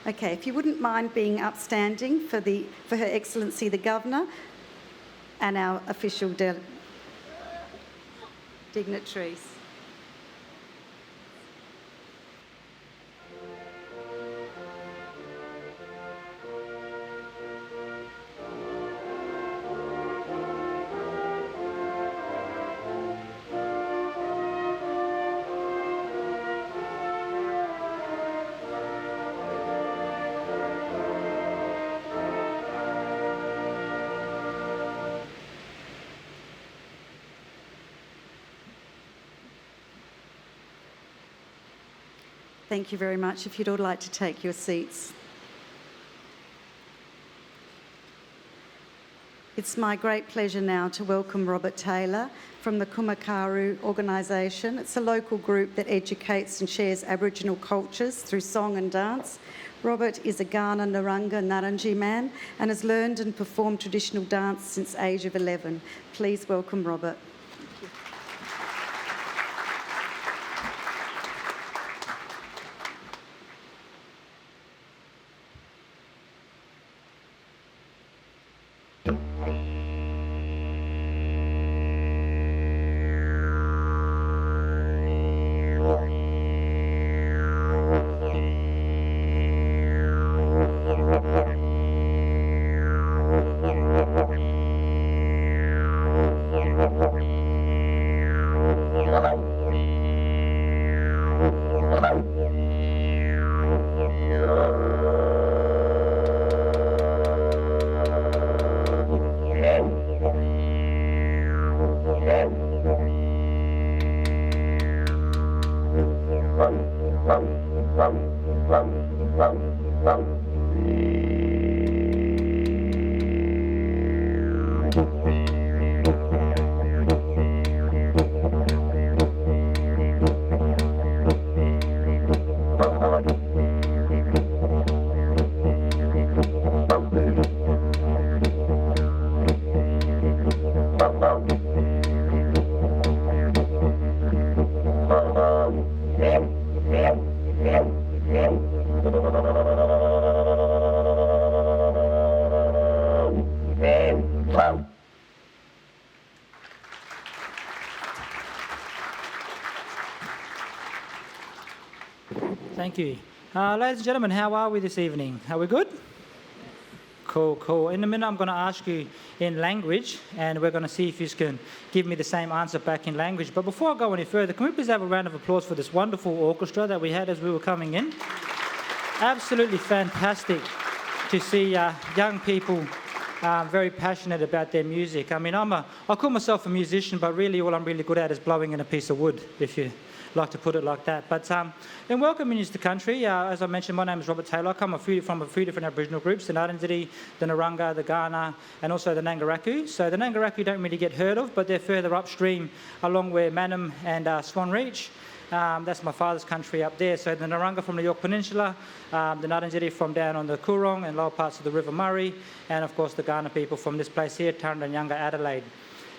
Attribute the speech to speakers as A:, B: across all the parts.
A: Okay, if you wouldn't mind being upstanding for Her Excellency the Governor and our official dignitaries. Thank you very much. If you'd all like to take your seats. It's my great pleasure now to welcome Robert Taylor from the Kumakaru organisation. It's a local group that educates and shares Aboriginal cultures through song and dance. Robert is a Ghana Naranga Naranji man and has learned and performed traditional dance since age of 11. Please welcome Robert.
B: Thank you. Ladies and gentlemen, how are we this evening? Are we good? Cool, cool. In a minute, I'm going to ask you in language, and we're going to see if you can give me the same answer back in language. But before I go any further, can we please have a round of applause for this wonderful orchestra that we had as we were coming in? Absolutely fantastic to see young people very passionate about their music. I mean, I call myself a musician, but really all I'm really good at is blowing in a piece of wood, if you like to put it like that. But in welcoming you to the country, as I mentioned, my name is Robert Taylor. I come from a few different Aboriginal groups, the Ngarrindjeri, the Naranga, the Ghana, and also the Ngangaraku. So the Ngangaraku don't really get heard of, but they're further upstream along where Manum and Swan Reach. That's my father's country up there. So the Naranga from the York Peninsula, the Ngarrindjeri from down on the Coorong and lower parts of the River Murray, and of course the Ghana people from this place here, Tarrandanyanga, Adelaide.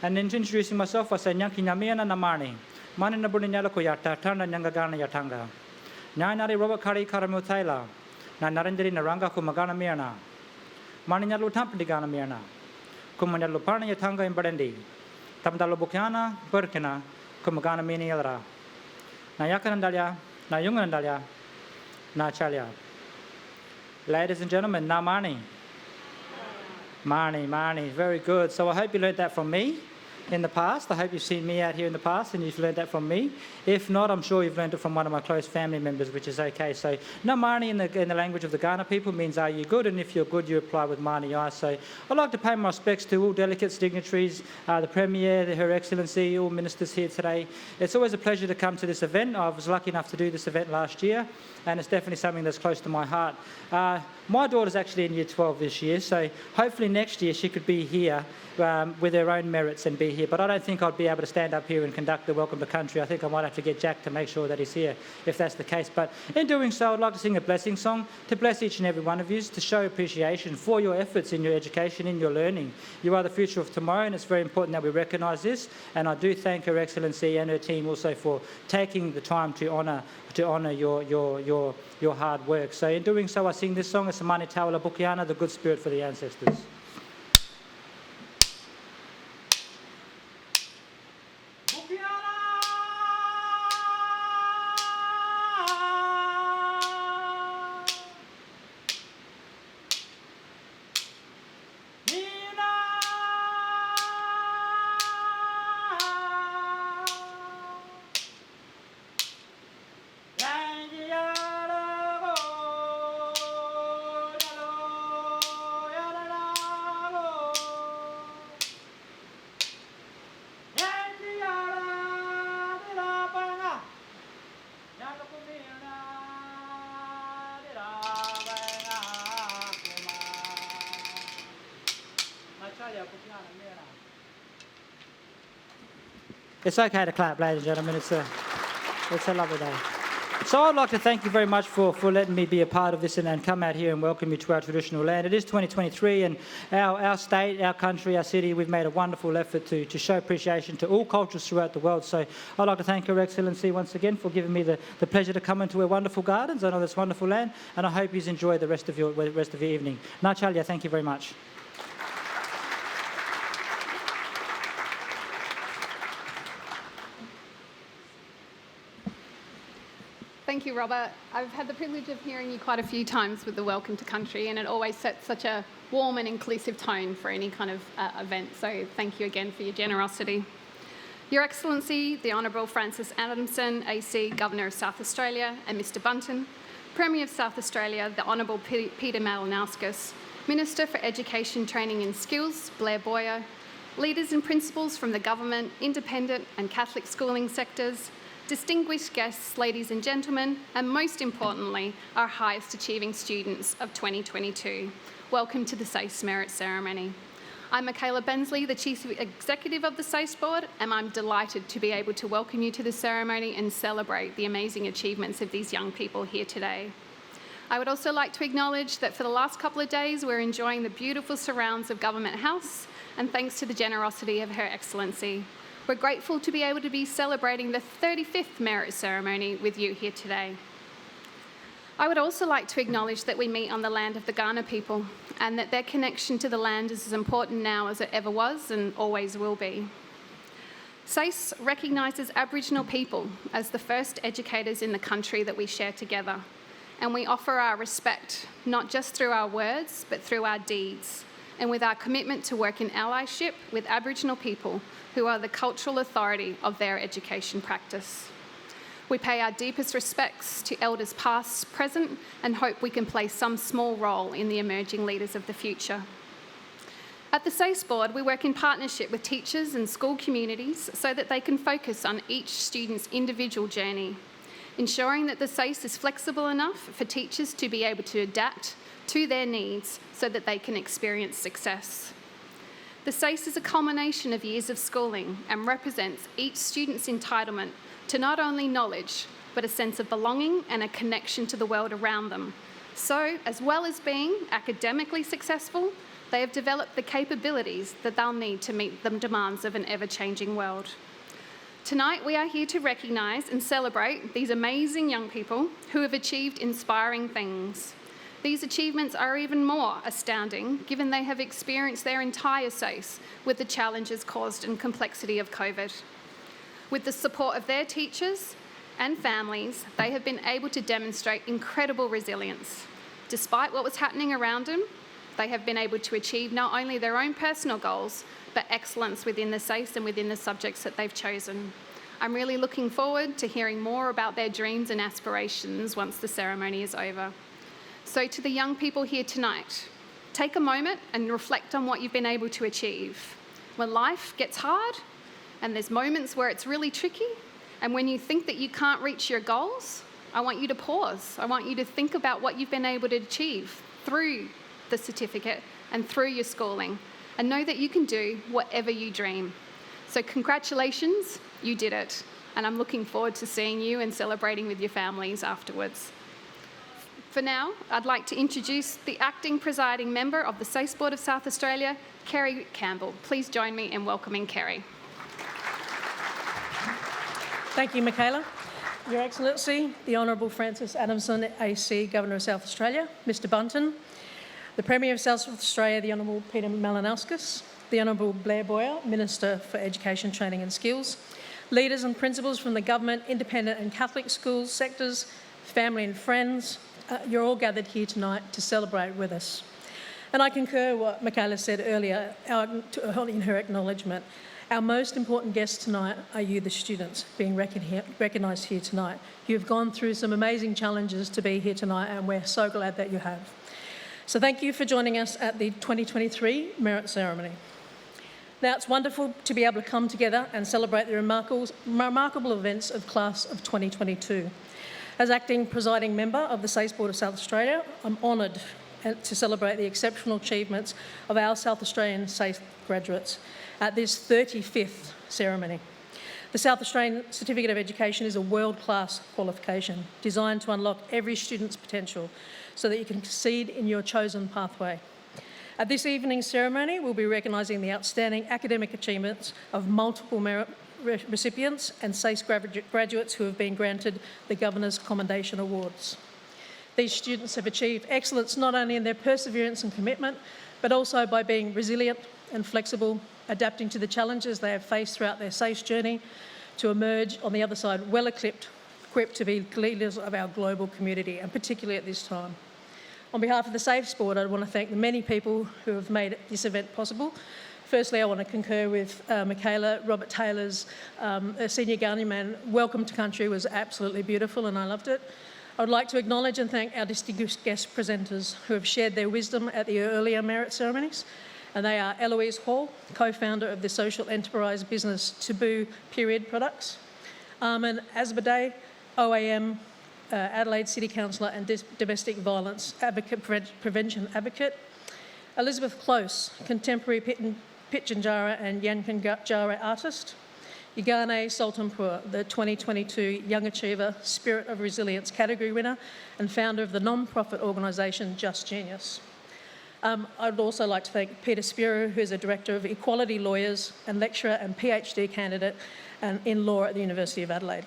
B: And in introducing myself, I say Nyanki Nyamiana Namani. Mani na buni nyala ko yata, Tarrandanyanga Ghana yatanga. Nyanari Robert Kari Karamu Taylor, na Ngarrindjeri Naranga ko Magana Mirna. Mani nyalu tampdi Ghana Mirna. Kumanyalu Parna yatanga in Barendi. Tamdalo Bukiana, Burkina, ko Magana Mini Yalra. Na yakanandalya, na yunganandalya, na chalya. Ladies and gentlemen, na mani. Mani, very good. So I hope you learned that from me in the past. I hope you've seen me out here in the past and you've learned that from me. If not, I'm sure you've learned it from one of my close family members, which is okay. So na mani in the language of the Ghana people means are you good, and if you're good, you apply with mani I. So I'd like to pay my respects to all delegates, dignitaries, the Premier, Her Excellency, all ministers here today. It's always a pleasure to come to this event. I was lucky enough to do this event last year, and it's definitely something that's close to my heart. My daughter's actually in Year 12 this year, so hopefully next year she could be here with her own merits and be be here. But I don't think I'd be able to stand up here and conduct the Welcome to Country. I think I might have to get Jack to make sure that he's here if that's the case. But in doing so, I'd like to sing a blessing song to bless each and every one of you, to show appreciation for your efforts in your education, in your learning. You are the future of tomorrow, and it's very important that we recognise this. And I do thank Her Excellency and her team also for taking the time to honour your hard work. So in doing so, I sing this song. It's Mani Tawala Bukiana, the good spirit for the ancestors. It's okay to clap, ladies and gentlemen. It's a lovely day. So I'd like to thank you very much for letting me be a part of this and come out here and welcome you to our traditional land. It is 2023, and our state, our country, our city, we've made a wonderful effort to show appreciation to all cultures throughout the world. So I'd like to thank Her Excellency once again for giving me the pleasure to come into her wonderful gardens. I know this wonderful land, and I hope you enjoy the rest of your evening. Nachalya, thank you very much.
C: Thank you, Robert. I've had the privilege of hearing you quite a few times with the Welcome to Country, and it always sets such a warm and inclusive tone for any kind of event. So thank you again for your generosity. Your Excellency, the Honourable Francis Adamson, AC, Governor of South Australia, and Mr Bunton, Premier of South Australia, the Honourable Peter Malinauskas, Minister for Education, Training and Skills, Blair Boyer, leaders and principals from the government, independent and Catholic schooling sectors, distinguished guests, ladies and gentlemen, and most importantly, our highest achieving students of 2022. Welcome to the SACE Merit Ceremony. I'm Michaela Bensley, the Chief Executive of the SACE Board, and I'm delighted to be able to welcome you to the ceremony and celebrate the amazing achievements of these young people here today. I would also like to acknowledge that for the last couple of days, we're enjoying the beautiful surrounds of Government House, and thanks to the generosity of Her Excellency. We're grateful to be able to be celebrating the 35th Merit Ceremony with you here today. I would also like to acknowledge that we meet on the land of the Kaurna people, and that their connection to the land is as important now as it ever was and always will be. SACE recognises Aboriginal people as the first educators in the country that we share together, and we offer our respect, not just through our words, but through our deeds, and with our commitment to work in allyship with Aboriginal people who are the cultural authority of their education practice. We pay our deepest respects to elders past, present, and hope we can play some small role in the emerging leaders of the future. At the SACE Board, we work in partnership with teachers and school communities so that they can focus on each student's individual journey, ensuring that the SACE is flexible enough for teachers to be able to adapt to their needs so that they can experience success. The SACE is a culmination of years of schooling and represents each student's entitlement to not only knowledge, but a sense of belonging and a connection to the world around them. So, as well as being academically successful, they have developed the capabilities that they'll need to meet the demands of an ever-changing world. Tonight, we are here to recognise and celebrate these amazing young people who have achieved inspiring things. These achievements are even more astounding given they have experienced their entire SACE with the challenges caused and complexity of COVID. With the support of their teachers and families, they have been able to demonstrate incredible resilience. Despite what was happening around them, they have been able to achieve not only their own personal goals, but excellence within the SACE and within the subjects that they've chosen. I'm really looking forward to hearing more about their dreams and aspirations once the ceremony is over. So to the young people here tonight, take a moment and reflect on what you've been able to achieve. When life gets hard and there's moments where it's really tricky, and when you think that you can't reach your goals, I want you to pause. I want you to think about what you've been able to achieve through the certificate and through your schooling, and know that you can do whatever you dream. So congratulations, you did it. And I'm looking forward to seeing you and celebrating with your families afterwards. For now, I'd like to introduce the acting presiding member of the SACE Board of South Australia, Kerry Campbell. Please join me in welcoming Kerry.
D: Thank you, Michaela. Your Excellency, the Honourable Francis Adamson, AC, Governor of South Australia, Mr Bunton, the Premier of South Australia, the Honourable Peter Malinauskas, the Honourable Blair Boyer, Minister for Education, Training and Skills, leaders and principals from the government, independent and Catholic schools sectors, family and friends, you're all gathered here tonight to celebrate with us. And I concur what Michaela said earlier in her acknowledgement. Our most important guests tonight are you, the students, being recognised here tonight. You've gone through some amazing challenges to be here tonight, and we're so glad that you have. So thank you for joining us at the 2023 Merit Ceremony. Now, it's wonderful to be able to come together and celebrate the remarkable events of Class of 2022. As acting presiding member of the SACE Board of South Australia, I'm honoured to celebrate the exceptional achievements of our South Australian SACE graduates at this 35th ceremony. The South Australian Certificate of Education is a world-class qualification designed to unlock every student's potential so that you can succeed in your chosen pathway. At this evening's ceremony, we'll be recognising the outstanding academic achievements of multiple merit recipients and SACE graduates who have been granted the Governor's Commendation Awards. These students have achieved excellence not only in their perseverance and commitment, but also by being resilient and flexible, adapting to the challenges they have faced throughout their SACE journey to emerge on the other side well equipped to be leaders of our global community, and particularly at this time. On behalf of the SACE Board, I want to thank the many people who have made this event possible. Firstly, I want to concur with Michaela. Robert Taylor's Senior Guardian Man welcome to country was absolutely beautiful and I loved it. I would like to acknowledge and thank our distinguished guest presenters who have shared their wisdom at the earlier merit ceremonies. And they are Eloise Hall, co-founder of the social enterprise business Taboo Period Products, Armin Asbadeh, OAM, Adelaide City Councillor and domestic violence prevention advocate, Elizabeth Close, contemporary Pitjantjatjara and Yankunytjatjara artist, Yagane Sultanpur, the 2022 Young Achiever Spirit of Resilience category winner and founder of the non-profit organisation Just Genius. I'd also like to thank Peter Spiro, who is a Director of Equality Lawyers and lecturer and PhD candidate in law at the University of Adelaide.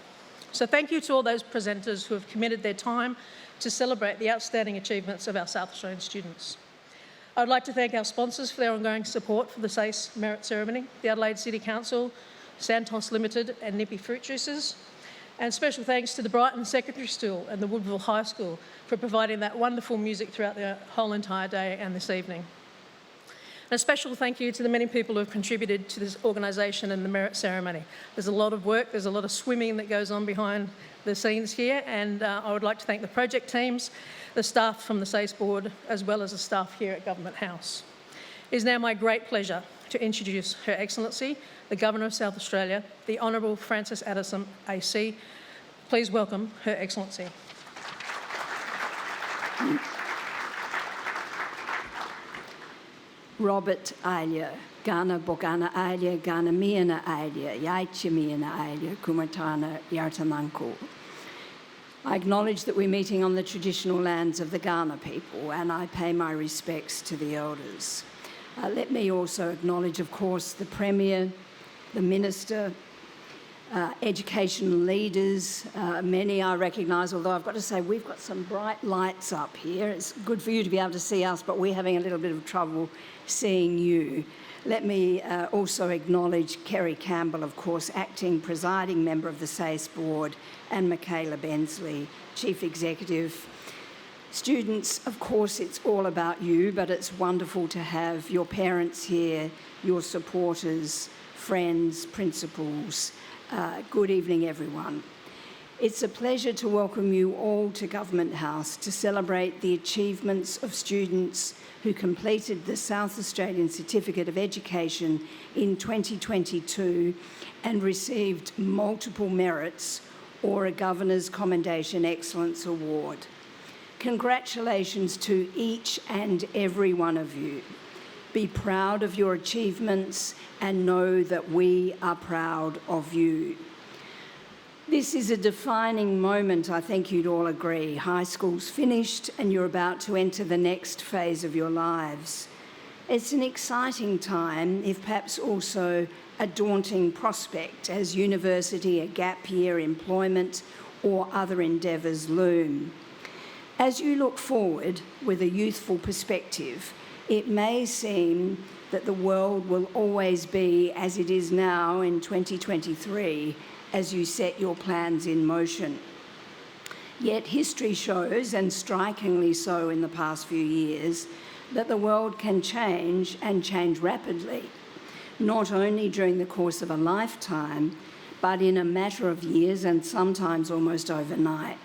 D: So thank you to all those presenters who have committed their time to celebrate the outstanding achievements of our South Australian students. I would like to thank our sponsors for their ongoing support for the SACE Merit Ceremony, the Adelaide City Council, Santos Limited and Nippy Fruit Juices, and special thanks to the Brighton Secondary School and the Woodville High School for providing that wonderful music throughout the whole entire day and this evening. And a special thank you to the many people who have contributed to this organisation and the merit ceremony. There's a lot of work, there's a lot of swimming that goes on behind the scenes here, and I would like to thank the project teams, the staff from the SACE Board, as well as the staff here at Government House. It is now my great pleasure to introduce Her Excellency, the Governor of South Australia, the Honourable Francis Adamson, AC. Please welcome Her Excellency.
E: Robert Alia, Gana Bogana Alia, Gana Miana Alia, Yaicha Miana Alia, Kumatana Yartananko. I acknowledge that we're meeting on the traditional lands of the Kaurna people, and I pay my respects to the elders. Let me also acknowledge, of course, the Premier, the Minister, educational leaders. Many I recognise, although I've got to say we've got some bright lights up here. It's good for you to be able to see us, but we're having a little bit of trouble seeing you. Let me also acknowledge Kerry Campbell, of course, acting presiding member of the SACE Board, and Michaela Bensley, Chief Executive. Students, of course, it's all about you, but it's wonderful to have your parents here, your supporters, friends, principals. Good evening, everyone. It's a pleasure to welcome you all to Government House to celebrate the achievements of students who completed the South Australian Certificate of Education in 2022 and received multiple merits or a Governor's Commendation Excellence Award. Congratulations to each and every one of you. Be proud of your achievements and know that we are proud of you. This is a defining moment, I think you'd all agree. High school's finished and you're about to enter the next phase of your lives. It's an exciting time, if perhaps also a daunting prospect, as university, a gap year, employment, or other endeavours loom. As you look forward with a youthful perspective, it may seem that the world will always be as it is now in 2023 as you set your plans in motion. Yet history shows, and strikingly so in the past few years, that the world can change and change rapidly, not only during the course of a lifetime, but in a matter of years and sometimes almost overnight.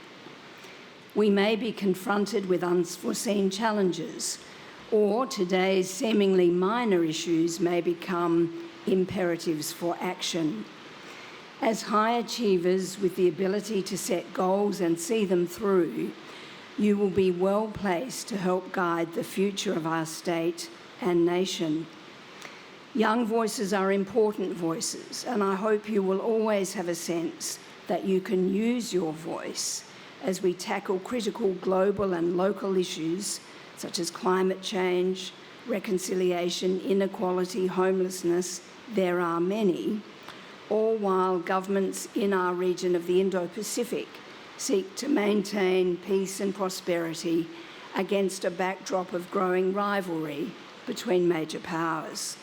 E: We may be confronted with unforeseen challenges, or today's seemingly minor issues may become imperatives for action. As high achievers with the ability to set goals and see them through, you will be well placed to help guide the future of our state and nation. Young voices are important voices, and I hope you will always have a sense that you can use your voice as we tackle critical global and local issues such as climate change, reconciliation, inequality, homelessness. There are many, all while governments in our region of the Indo-Pacific seek to maintain peace and prosperity against a backdrop of growing rivalry between major powers.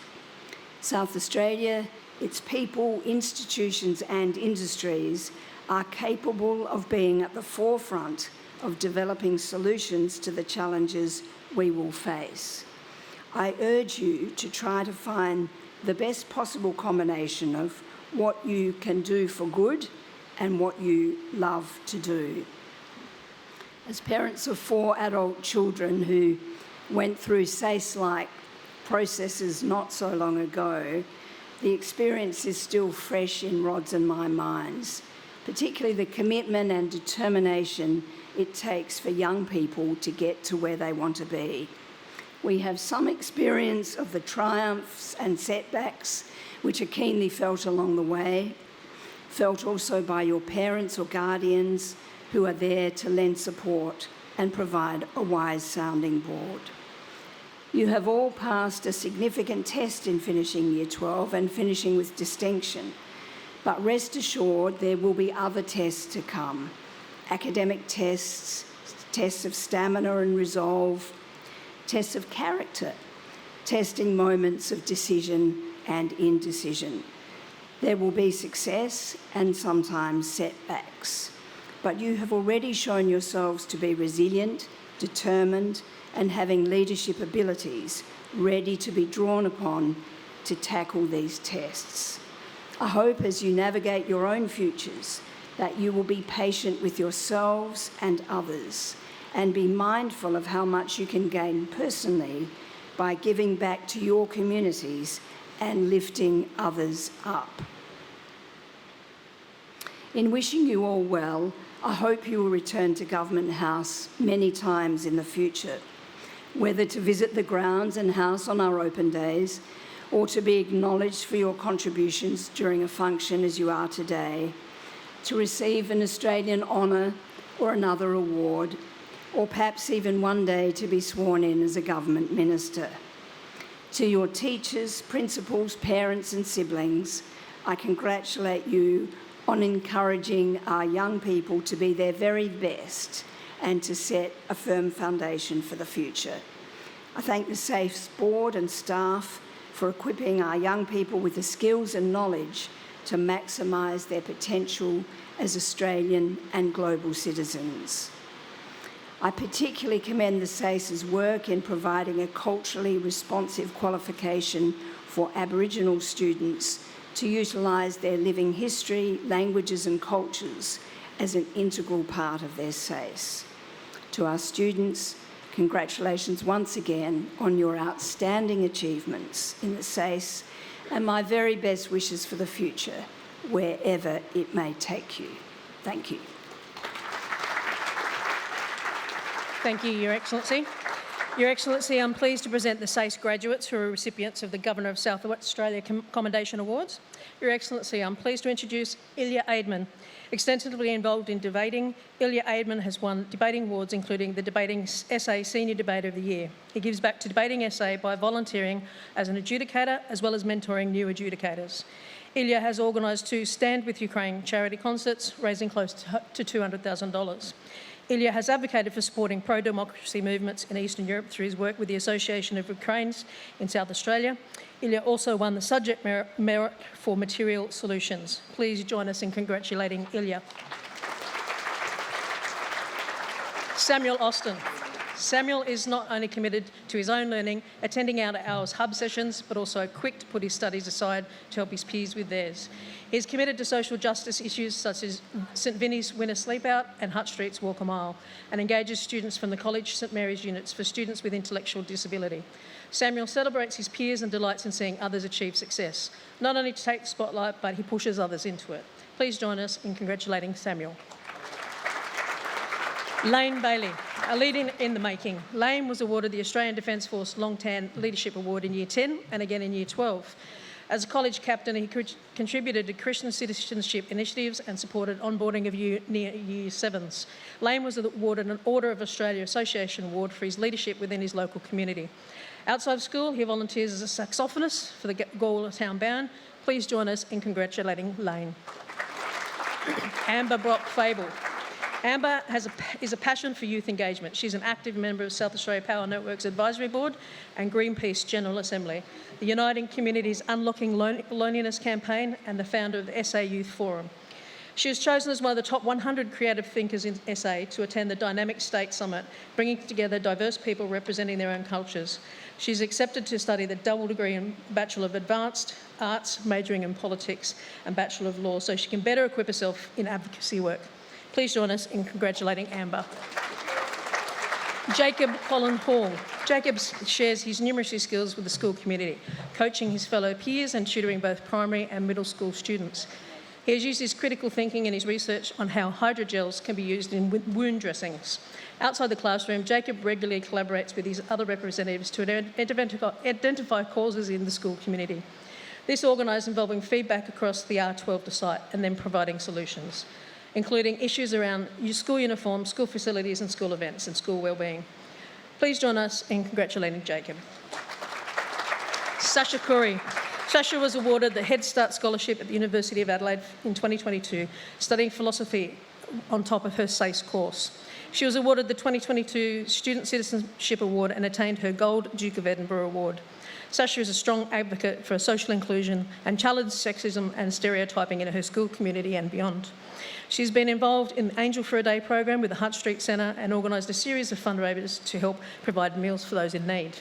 E: South Australia, its people, institutions and industries are capable of being at the forefront of developing solutions to the challenges we will face. I urge you to try to find the best possible combination of what you can do for good and what you love to do. As parents of 4 adult children who went through SACE-like processes not so long ago, the experience is still fresh in Rod's and my minds, particularly the commitment and determination it takes for young people to get to where they want to be. We have some experience of the triumphs and setbacks which are keenly felt along the way, felt also by your parents or guardians who are there to lend support and provide a wise sounding board. You have all passed a significant test in finishing Year 12 and finishing with distinction, but rest assured there will be other tests to come. Academic tests, tests of stamina and resolve, tests of character, testing moments of decision and indecision. There will be success and sometimes setbacks, but you have already shown yourselves to be resilient, determined, and having leadership abilities ready to be drawn upon to tackle these tests. I hope as you navigate your own futures that you will be patient with yourselves and others and be mindful of how much you can gain personally by giving back to your communities and lifting others up. In wishing you all well, I hope you will return to Government House many times in the future, whether to visit the grounds and house on our open days or to be acknowledged for your contributions during a function as you are today, to receive an Australian honour or another award, or perhaps even one day to be sworn in as a government minister. To your teachers, principals, parents and siblings, I congratulate you on encouraging our young people to be their very best and to set a firm foundation for the future. I thank the SAFE's board and staff for equipping our young people with the skills and knowledge to maximise their potential as Australian and global citizens. I particularly commend the SACE's work in providing a culturally responsive qualification for Aboriginal students to utilise their living history, languages and cultures as an integral part of their SACE. To our students, congratulations once again on your outstanding achievements in the SACE and my very best wishes for the future, wherever it may take you. Thank you.
D: Thank you, Your Excellency. Your Excellency, I'm pleased to present the SACE graduates who are recipients of the Governor of South Australia Commendation Awards. Your Excellency, I'm pleased to introduce Ilya Aidman. Extensively involved in debating, Ilya Aidman has won debating awards including the Debating Essay Senior Debater of the Year. He gives back to debating essay by volunteering as an adjudicator as well as mentoring new adjudicators. Ilya has organised 2 Stand With Ukraine charity concerts, raising close to $200,000. Ilya has advocated for supporting pro-democracy movements in Eastern Europe through his work with the Association of Ukrainians in South Australia. Ilya also won the subject merit for material solutions. Please join us in congratulating Ilya. Samuel Austin. Samuel is not only committed to his own learning, attending out of hours hub sessions, but also quick to put his studies aside to help his peers with theirs. He is committed to social justice issues such as St Vinny's Winter Sleep Out and Hutt Street's Walk a Mile, and engages students from the College St Mary's units for students with intellectual disability. Samuel celebrates his peers and delights in seeing others achieve success, not only to take the spotlight, but he pushes others into it. Please join us in congratulating Samuel. Lane Bailey, a lead in the making. Lane was awarded the Australian Defence Force Longtan Leadership Award in Year 10 and again in Year 12. As a college captain, he contributed to Christian citizenship initiatives and supported onboarding of Year 7s. Lane was awarded an Order of Australia Association Award for his leadership within his local community. Outside of school, he volunteers as a saxophonist for the Gawler Town Band. Please join us in congratulating Lane. Amber Brock Fable. Amber is a passion for youth engagement. She's an active member of South Australia Power Networks Advisory Board and Greenpeace General Assembly, the Uniting Communities Unlocking Loneliness campaign, and the founder of the SA Youth Forum. She was chosen as one of the top 100 creative thinkers in SA to attend the Dynamic State Summit, bringing together diverse people representing their own cultures. She's accepted to study the double degree in Bachelor of Advanced Arts, majoring in politics, and Bachelor of Law, so she can better equip herself in advocacy work. Please join us in congratulating Amber. Jacob Colin Hall. Jacob shares his numeracy skills with the school community, coaching his fellow peers and tutoring both primary and middle school students. He has used his critical thinking and his research on how hydrogels can be used in wound dressings. Outside the classroom, Jacob regularly collaborates with his other representatives to identify causes in the school community. This organised involving feedback across the R12 to site and then providing solutions, including issues around school uniforms, school facilities and school events and school wellbeing. Please join us in congratulating Jacob. Sasha Curry. Sasha was awarded the Head Start Scholarship at the University of Adelaide in 2022, studying philosophy on top of her SACE course. She was awarded the 2022 Student Citizenship Award and attained her Gold Duke of Edinburgh Award. Sasha is a strong advocate for social inclusion and challenged sexism and stereotyping in her school community and beyond. She's been involved in the Angel for a Day program with the Hutt Street Centre and organised a series of fundraisers to help provide meals for those in need.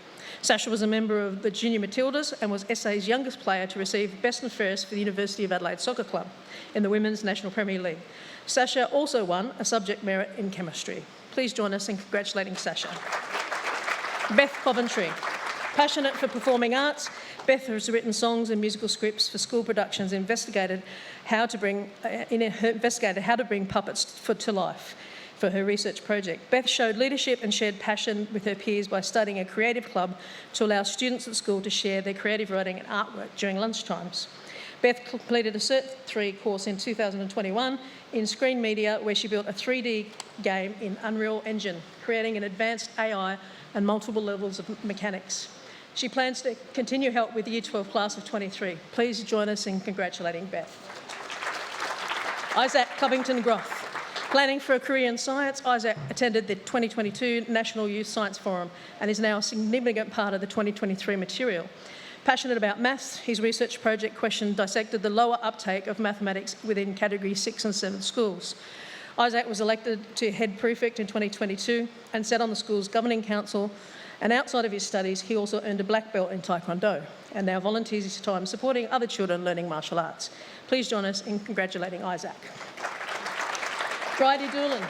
D: Sasha was a member of the Junior Matildas and was SA's youngest player to receive Best and Fairest for the University of Adelaide Soccer Club in the Women's National Premier League. Sasha also won a subject merit in chemistry. Please join us in congratulating Sasha. Beth Coventry. Passionate for performing arts, Beth has written songs and musical scripts for school productions, investigated how to bring puppets to life for her research project. Beth showed leadership and shared passion with her peers by starting a creative club to allow students at school to share their creative writing and artwork during lunchtimes. Beth completed a Cert 3 course in 2021 in screen media, where she built a 3D game in Unreal Engine, creating an advanced AI and multiple levels of mechanics. She plans to continue help with the Year 12 class of 23. Please join us in congratulating Beth. Isaac Covington Groth. Planning for a career in science, Isaac attended the 2022 National Youth Science Forum and is now a significant part of the 2023 material. Passionate about maths, his research project question dissected the lower uptake of mathematics within Category 6 and 7 schools. Isaac was elected to head prefect in 2022 and sat on the school's governing council, and outside of his studies, he also earned a black belt in Taekwondo and now volunteers his time supporting other children learning martial arts. Please join us in congratulating Isaac. Bridie Doolan.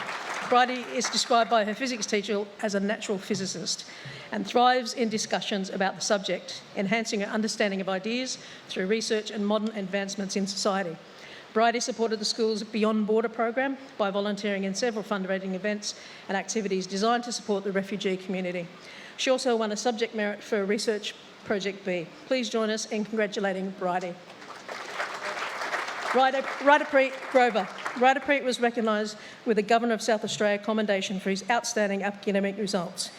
D: Bridie is described by her physics teacher as a natural physicist and thrives in discussions about the subject, enhancing her understanding of ideas through research and modern advancements in society. Bridie supported the school's Beyond Border program by volunteering in several fundraising events and activities designed to support the refugee community. She also won a subject merit for Research Project B. Please join us in congratulating Bridie. Ryder Preet Grover. Ryder Preet was recognised with the Governor of South Australia Commendation for his outstanding academic results.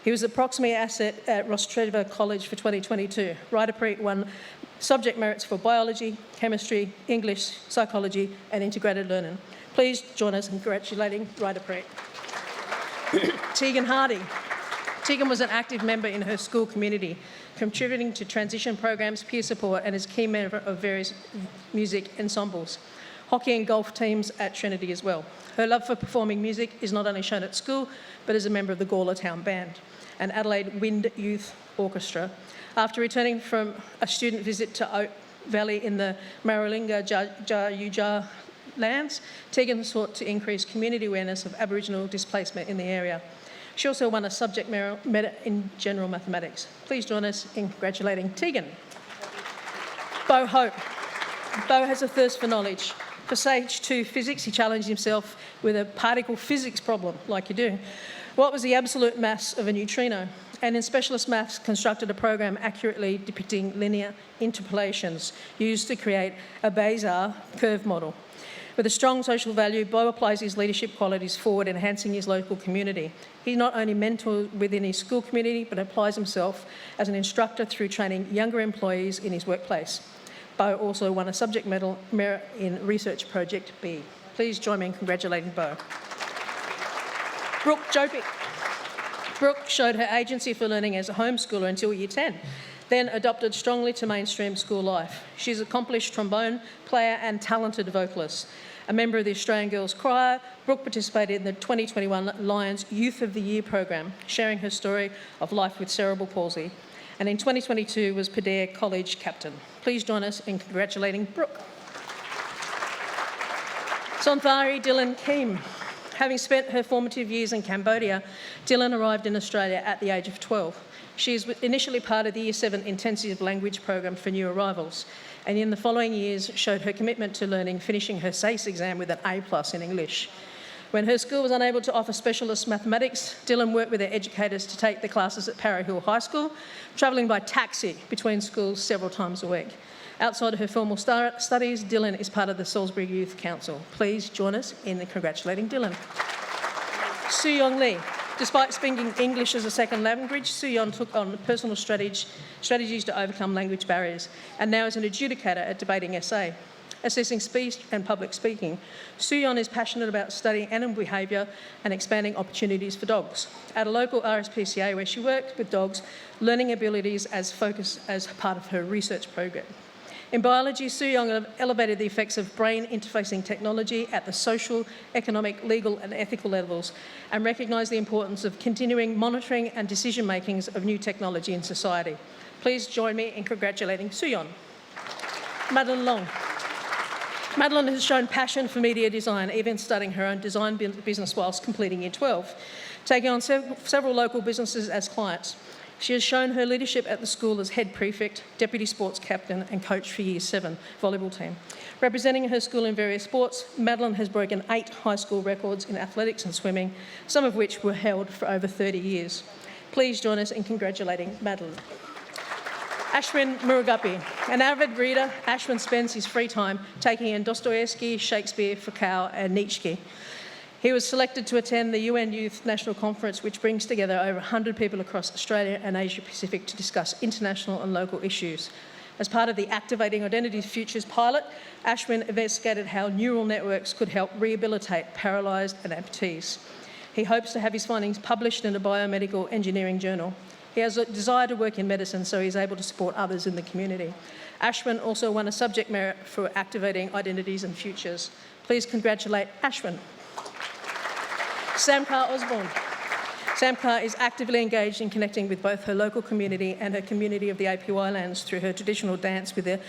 D: He was a proximate asset at Rostrevor College for 2022. Ryder Preet won subject merits for biology, chemistry, English, psychology and integrated learning. Please join us in congratulating Ryder Preet. Tegan Hardy. Tegan was an active member in her school community, contributing to transition programs, peer support, and is key member of various music ensembles, hockey and golf teams at Trinity as well. Her love for performing music is not only shown at school, but as a member of the Gawler Town Band and Adelaide Wind Youth Orchestra. After returning from a student visit to Oak Valley in the Maralinga Jayuja lands, Tegan sought to increase community awareness of Aboriginal displacement in the area. She also won a subject merit in general mathematics. Please join us in congratulating Tegan. Bo Hope. Bo has a thirst for knowledge. For Stage 2 physics, he challenged himself with a particle physics problem, like you do. What was the absolute mass of a neutrino? And in specialist maths, constructed a program accurately depicting linear interpolations used to create a Bézard curve model. With a strong social value, Bo applies his leadership qualities forward, enhancing his local community. He not only mentors within his school community, but applies himself as an instructor through training younger employees in his workplace. Bo also won a subject merit in Research Project B. Please join me in congratulating Bo. Brooke Jopic. Brooke showed her agency for learning as a homeschooler until Year 10, then adopted strongly to mainstream school life. She's an accomplished trombone player and talented vocalist. A member of the Australian Girls Choir, Brooke participated in the 2021 Lions Youth of the Year program, sharing her story of life with cerebral palsy. And in 2022 was Padare College captain. Please join us in congratulating Brooke. Sonthari Dylan Keem. Having spent her formative years in Cambodia, Dylan arrived in Australia at the age of 12. She is initially part of the Year 7 Intensive Language Program for new arrivals, and in the following years showed her commitment to learning, finishing her SACE exam with an A+ in English. When her school was unable to offer specialist mathematics, Dylan worked with her educators to take the classes at Para Hill High School, travelling by taxi between schools several times a week. Outside of her formal studies, Dylan is part of the Salisbury Youth Council. Please join us in congratulating Dylan. Su Yong Lee. Despite speaking English as a second language, Su Yong took on personal strategies to overcome language barriers and now is an adjudicator at debating essay. Assessing speech and public speaking, Su Yong is passionate about studying animal behaviour and expanding opportunities for dogs. At a local RSPCA where she worked with dogs, learning abilities as focus as part of her research program. In biology, Su Yong elevated the effects of brain interfacing technology at the social, economic, legal and ethical levels and recognised the importance of continuing monitoring and decision-makings of new technology in society. Please join me in congratulating Su Yong. Madeline Long. Madeline has shown passion for media design, even studying her own design business whilst completing Year 12, taking on several local businesses as clients. She has shown her leadership at the school as head prefect, deputy sports captain and coach for Year 7 volleyball team. Representing her school in various sports, Madeline has broken 8 high school records in athletics and swimming, some of which were held for over 30 years. Please join us in congratulating Madeline. Ashwin Murugapi. An avid reader, Ashwin spends his free time taking in Dostoevsky, Shakespeare, Foucault and Nietzsche. He was selected to attend the UN Youth National Conference, which brings together over 100 people across Australia and Asia Pacific to discuss international and local issues. As part of the Activating Identity Futures pilot, Ashwin investigated how neural networks could help rehabilitate paralysed and amputees. He hopes to have his findings published in a biomedical engineering journal. He has a desire to work in medicine, so he's able to support others in the community. Ashwin also won a subject merit for Activating Identities and Futures. Please congratulate Ashwin. Sam Carr Osborne. Sam Carr is actively engaged in connecting with both her local community and her community of the APY lands through her traditional dance with the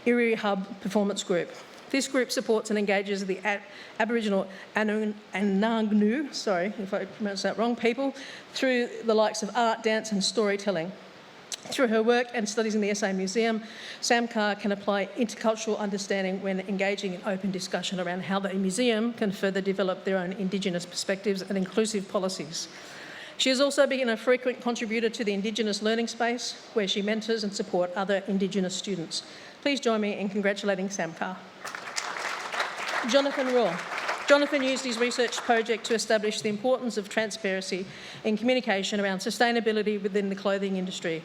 D: Iri Hub Performance Group. This group supports and engages the Aboriginal Anangnu, sorry if I pronounced that wrong, people through the likes of art, dance and storytelling. Through her work and studies in the SA Museum, Sam Carr can apply intercultural understanding when engaging in open discussion around how the museum can further develop their own Indigenous perspectives and inclusive policies. She has also been a frequent contributor to the Indigenous learning space, where she mentors and supports other Indigenous students. Please join me in congratulating Sam Carr. Jonathan Raw. Jonathan used his research project to establish the importance of transparency in communication around sustainability within the clothing industry.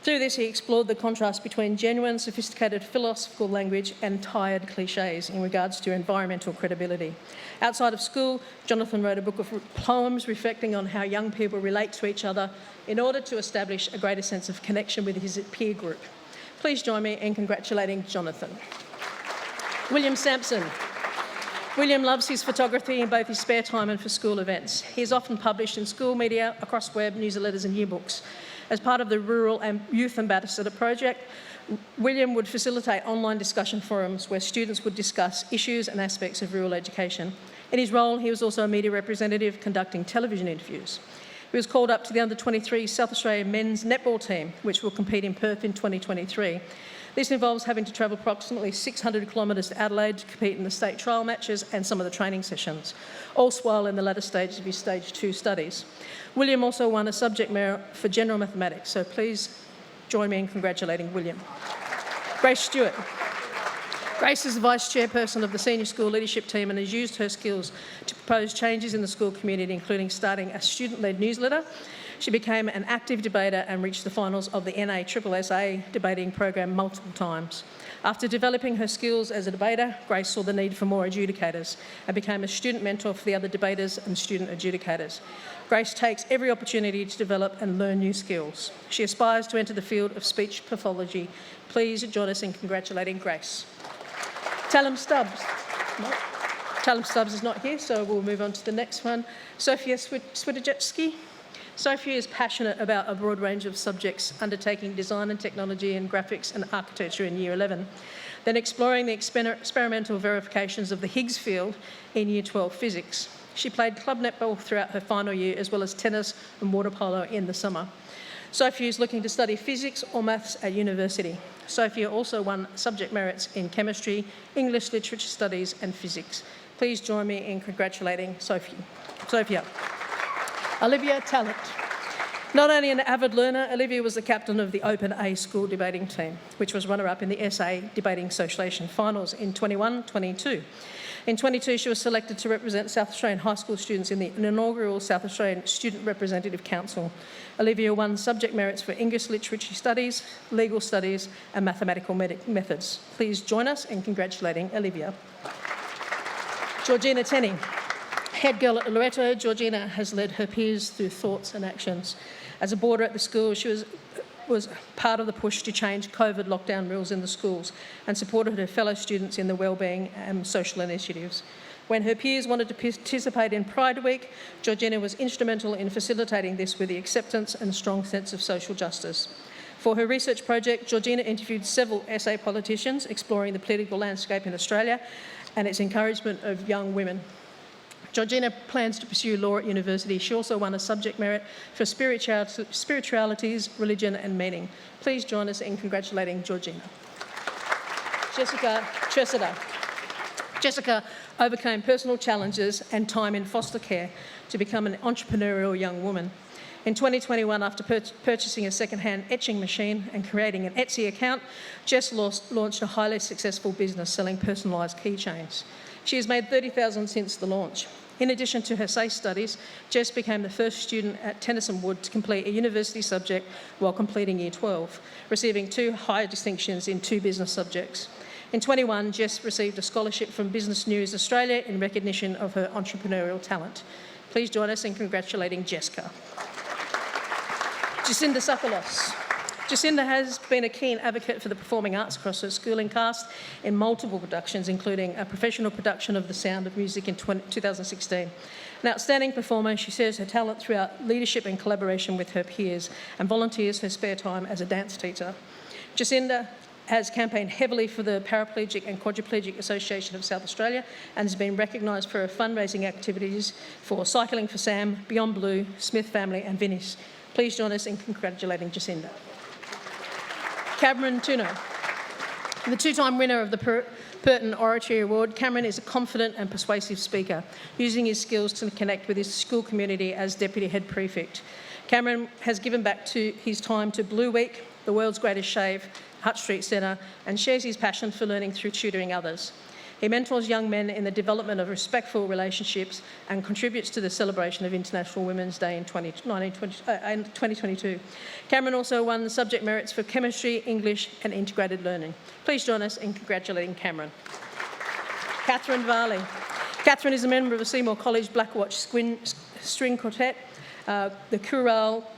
D: Through this, he explored the contrast between genuine, sophisticated philosophical language and tired cliches in regards to environmental credibility. Outside of school, Jonathan wrote a book of poems reflecting on how young people relate to each other in order to establish a greater sense of connection with his peer group. Please join me in congratulating Jonathan. William Sampson. William loves his photography in both his spare time and for school events. He is often published in school media, across web, newsletters and yearbooks. As part of the Rural and Youth Ambassador project, William would facilitate online discussion forums where students would discuss issues and aspects of rural education. In his role, he was also a media representative conducting television interviews. He was called up to the under-23 South Australian men's netball team, which will compete in Perth in 2023. This involves having to travel approximately 600 kilometres to Adelaide to compete in the state trial matches and some of the training sessions, all while in the latter stages of his Stage 2 studies. William also won a subject merit for general mathematics, so please join me in congratulating William. Grace Stewart. Grace is the Vice Chairperson of the Senior School Leadership Team and has used her skills to propose changes in the school community, including starting a student-led newsletter. She became an active debater and reached the finals of the NASSA debating program multiple times. After developing her skills as a debater, Grace saw the need for more adjudicators and became a student mentor for the other debaters and student adjudicators. Grace takes every opportunity to develop and learn new skills. She aspires to enter the field of speech pathology. Please join us in congratulating Grace. Talum Stubbs. No. Talum Stubbs is not here, so we'll move on to the next one. Sophia Swidojetsky. Sophia is passionate about a broad range of subjects, undertaking design and technology and graphics and architecture in Year 11, then exploring the experimental verifications of the Higgs field in Year 12 physics. She played club netball throughout her final year, as well as tennis and water polo in the summer. Sophia is looking to study physics or maths at university. Sophia also won subject merits in chemistry, English literature studies and physics. Please join me in congratulating Sophia. Olivia Talent. Not only an avid learner, Olivia was the captain of the Open A school debating team, which was runner-up in the SA Debating Association finals in 21-22. In 22, she was selected to represent South Australian high school students in the inaugural South Australian Student Representative Council. Olivia won subject merits for English literature studies, legal studies and mathematical methods. Please join us in congratulating Olivia. Georgina Tenney. Head girl at Loreto, Georgina has led her peers through thoughts and actions. As a boarder at the school, she was part of the push to change COVID lockdown rules in the schools and supported her fellow students in the wellbeing and social initiatives. When her peers wanted to participate in Pride Week, Georgina was instrumental in facilitating this with the acceptance and strong sense of social justice. For her research project, Georgina interviewed several SA politicians exploring the political landscape in Australia and its encouragement of young women. Georgina plans to pursue law at university. She also won a subject merit for spiritualities, religion and meaning. Please join us in congratulating Georgina. Jessica Tressida. Jessica overcame personal challenges and time in foster care to become an entrepreneurial young woman. In 2021, after purchasing a second-hand etching machine and creating an Etsy account, Jess launched a highly successful business selling personalised keychains. She has made $30,000 since the launch. In addition to her SACE studies, Jess became the first student at Tennyson Wood to complete a university subject while completing Year 12, receiving 2 higher distinctions in 2 business subjects. In 21, Jess received a scholarship from Business News Australia in recognition of her entrepreneurial talent. Please join us in congratulating Jessica. Jacinda Sakalos. Jacinda has been a keen advocate for the performing arts across her schooling cast in multiple productions, including a professional production of The Sound of Music in 2016. An outstanding performer, she shares her talent throughout leadership and collaboration with her peers and volunteers her spare time as a dance teacher. Jacinda has campaigned heavily for the Paraplegic and Quadriplegic Association of South Australia and has been recognised for her fundraising activities for Cycling for Sam, Beyond Blue, Smith Family and Vinnie's. Please join us in congratulating Jacinda. Cameron Tuno. The two-time winner of the Purton Oratory Award, Cameron is a confident and persuasive speaker, using his skills to connect with his school community as Deputy Head Prefect. Cameron has given back to his time to Blue Week, the world's greatest shave, Hutt Street Centre, and shares his passion for learning through tutoring others. He mentors young men in the development of respectful relationships and contributes to the celebration of International Women's Day in 2022. Cameron also won the subject merits for chemistry, English and integrated learning. Please join us in congratulating Cameron. Catherine Varley. Catherine is a member of the Seymour College Black Watch String Quartet, the chorale,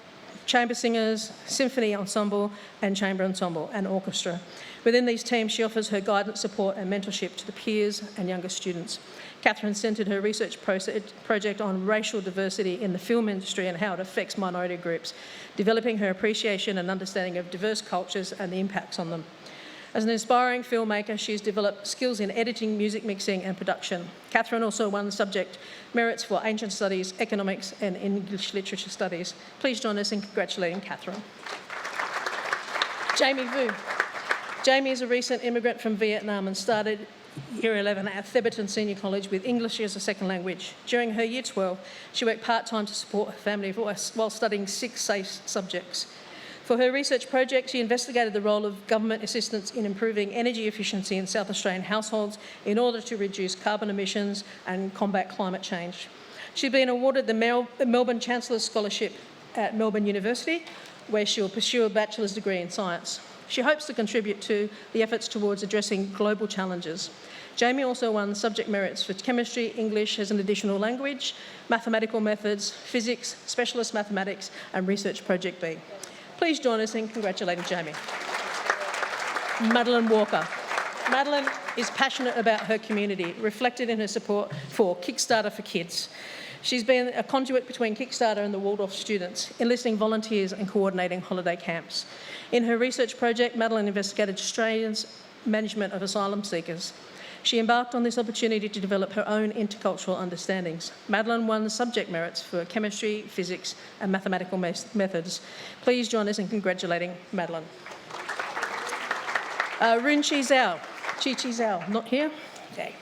D: chamber singers, symphony ensemble and chamber ensemble and orchestra. Within these teams, she offers her guidance, support and mentorship to the peers and younger students. Catherine centred her research project on racial diversity in the film industry and how it affects minority groups, developing her appreciation and understanding of diverse cultures and the impacts on them. As an inspiring filmmaker, she's developed skills in editing, music mixing and production. Catherine also won the subject merits for Ancient Studies, Economics and English Literature Studies. Please join us in congratulating Catherine. Jamie Vu. Jamie is a recent immigrant from Vietnam and started Year 11 at Theberton Senior College with English as a second language. During her Year 12, she worked part-time to support her family while studying 6 safe subjects. For her research project, she investigated the role of government assistance in improving energy efficiency in South Australian households in order to reduce carbon emissions and combat climate change. She's been awarded the Melbourne Chancellor's Scholarship at Melbourne University, where she will pursue a bachelor's degree in science. She hopes to contribute to the efforts towards addressing global challenges. Jamie also won subject merits for chemistry, English as an additional language, mathematical methods, physics, specialist mathematics and research project B. Please join us in congratulating Jamie. Madeline Walker. Madeline is passionate about her community, reflected in her support for Kickstarter for Kids. She's been a conduit between Kickstarter and the Waldorf students, enlisting volunteers and coordinating holiday camps. In her research project, Madeline investigated Australians' management of asylum seekers. She embarked on this opportunity to develop her own intercultural understandings. Madeline won the subject merits for chemistry, physics and mathematical methods. Please join us in congratulating Madeline. Rin Chi Zhao. Chi Zhao, not here? Okay.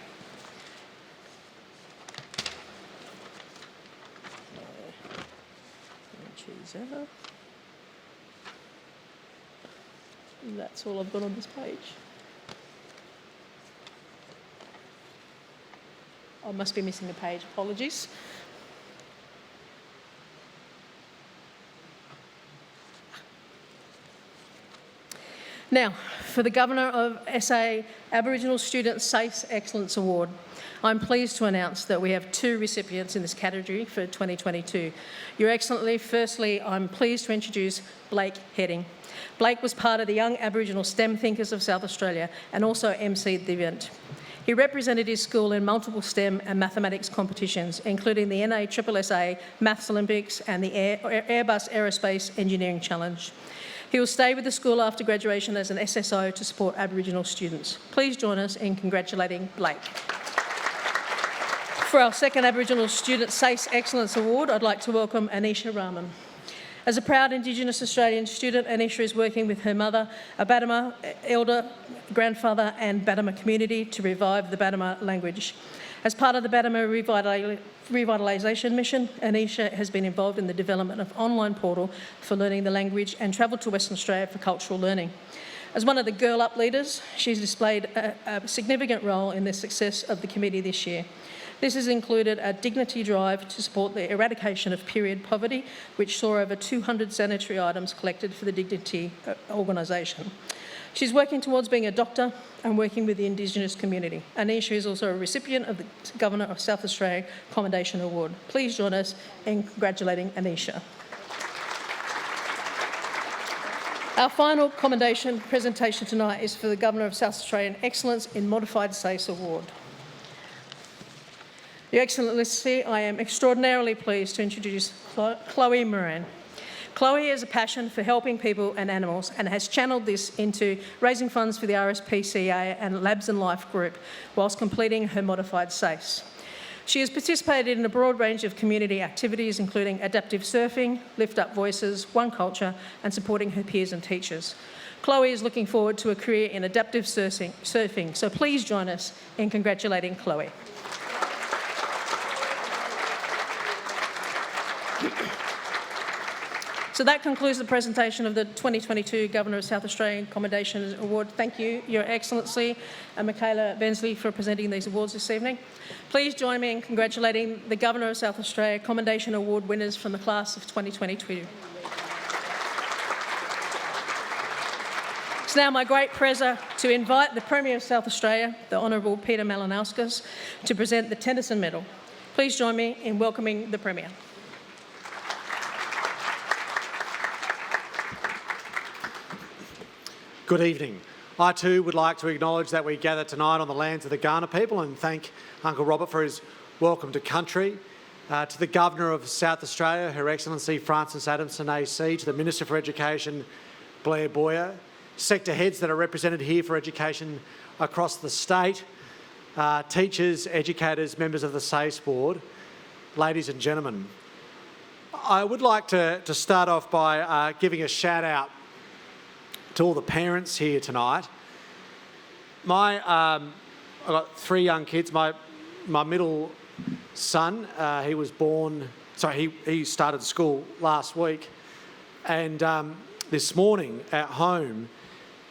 D: That's all I've got on this page. I must be missing a page, apologies. Now, for the Governor of SA Aboriginal Student SACE Excellence Award, I'm pleased to announce that we have 2 recipients in this category for 2022. Your Excellency, firstly, I'm pleased to introduce Blake Heading. Blake was part of the Young Aboriginal STEM Thinkers of South Australia and also emceed the event. He represented his school in multiple STEM and mathematics competitions, including the NASSA Maths Olympics and the Airbus Aerospace Engineering Challenge. He will stay with the school after graduation as an SSO to support Aboriginal students. Please join us in congratulating Blake. For our second Aboriginal Student SACE Excellence Award, I'd like to welcome Anisha Rahman. As a proud Indigenous Australian student, Anisha is working with her mother, a Badima elder, grandfather and Badima community to revive the Badima language. As part of the Badima revitalisation mission, Anisha has been involved in the development of an online portal for learning the language and travelled to Western Australia for cultural learning. As one of the Girl Up leaders, she's displayed a significant role in the success of the committee this year. This has included a dignity drive to support the eradication of period poverty, which saw over 200 sanitary items collected for the Dignity organisation. She's working towards being a doctor and working with the Indigenous community. Anisha is also a recipient of the Governor of South Australia Commendation Award. Please join us in congratulating Anisha. Our final commendation presentation tonight is for the Governor of South Australian Excellence in Modified SACE Award. Your Excellency, I am extraordinarily pleased to introduce Chloe Moran. Chloe has a passion for helping people and animals and has channelled this into raising funds for the RSPCA and Labs and Life group whilst completing her modified SACE. She has participated in a broad range of community activities including adaptive surfing, Lift Up Voices, One Culture and supporting her peers and teachers. Chloe is looking forward to a career in adaptive surfing, so please join us in congratulating Chloe. So that concludes the presentation of the 2022 Governor of South Australian Commendations Award. Thank you, Your Excellency, and Michaela Bensley for presenting these awards this evening. Please join me in congratulating the Governor of South Australia Commendation Award winners from the class of 2022. It's now my great pleasure to invite the Premier of South Australia, the Honourable Peter Malinauskas, to present the Tennyson Medal. Please join me in welcoming the Premier.
F: Good evening. I too would like to acknowledge that we gather tonight on the lands of the Kaurna people and thank Uncle Robert for his welcome to country. To the Governor of South Australia, Her Excellency Frances Adamson AC, to the Minister for Education, Blair Boyer, sector heads that are represented here for education across the state, teachers, educators, members of the SACE board, ladies and gentlemen. I would like to start off by giving a shout out to all the parents here tonight. I've got 3 young kids. My middle son, he started school last week, and this morning at home,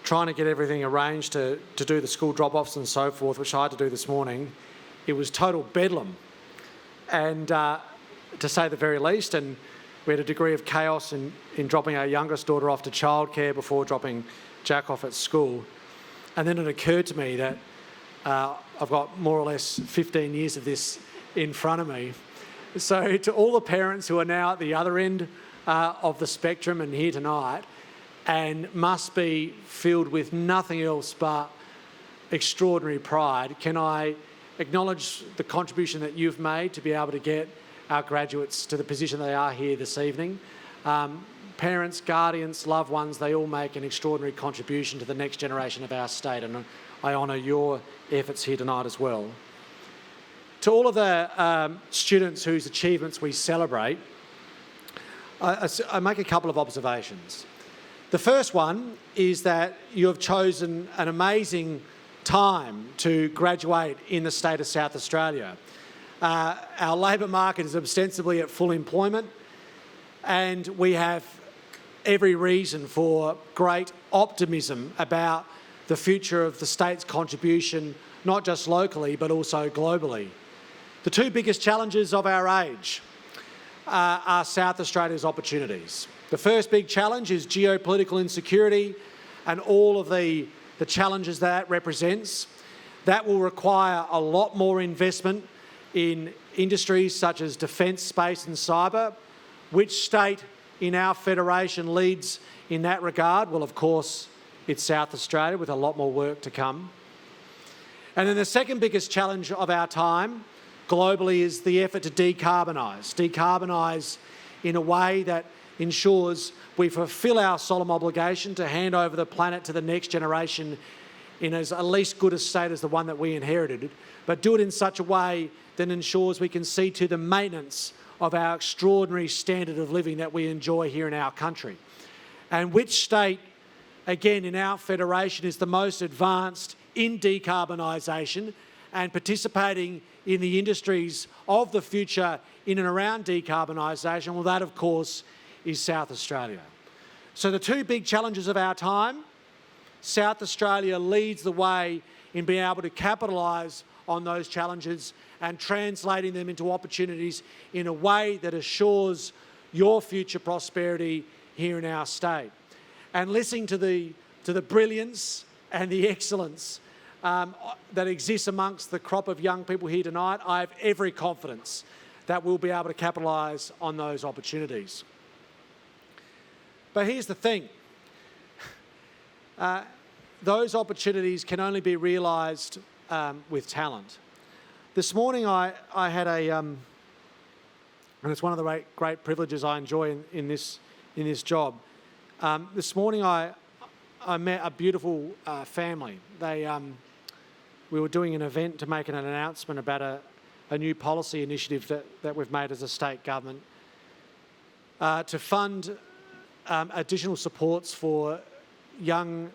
F: trying to get everything arranged to do the school drop-offs and so forth, which I had to do this morning, it was total bedlam, and to say the very least, and we had a degree of chaos in dropping our youngest daughter off to childcare before dropping Jack off at school. And then it occurred to me that I've got more or less 15 years of this in front of me. So to all the parents who are now at the other end of the spectrum and here tonight, and must be filled with nothing else but extraordinary pride, can I acknowledge the contribution that you've made to be able to get our graduates to the position they are here this evening. Parents, guardians, loved ones, they all make an extraordinary contribution to the next generation of our state, and I honour your efforts here tonight as well. To all of the students whose achievements we celebrate, I make a couple of observations. The first one is that you have chosen an amazing time to graduate in the state of South Australia. Our labour market is ostensibly at full employment, and we have every reason for great optimism about the future of the state's contribution, not just locally but also globally. The 2 biggest challenges of our age are South Australia's opportunities. The first big challenge is geopolitical insecurity and all of the challenges that represents. That will require a lot more investment in industries such as defence, space and cyber. Which state in our federation leads in that regard? Well, of course, it's South Australia, with a lot more work to come. And then the second biggest challenge of our time globally is the effort to decarbonise in a way that ensures we fulfil our solemn obligation to hand over the planet to the next generation in as at least good a state as the one that we inherited, but do it in such a way that ensures we can see to the maintenance of our extraordinary standard of living that we enjoy here in our country. And which state, again, in our federation is the most advanced in decarbonisation and participating in the industries of the future in and around decarbonisation? Well, that, of course, is South Australia. So the 2 big challenges of our time, South Australia leads the way in being able to capitalise on those challenges and translating them into opportunities in a way that assures your future prosperity here in our state. And listening to the brilliance and the excellence that exists amongst the crop of young people here tonight, I have every confidence that we'll be able to capitalise on those opportunities. But here's the thing. Those opportunities can only be realised with talent. This morning I had and it's one of the great privileges I enjoy in this job. This morning I met a beautiful family. We were doing an event to make an announcement about a new policy initiative that we've made as a state government to fund additional supports for young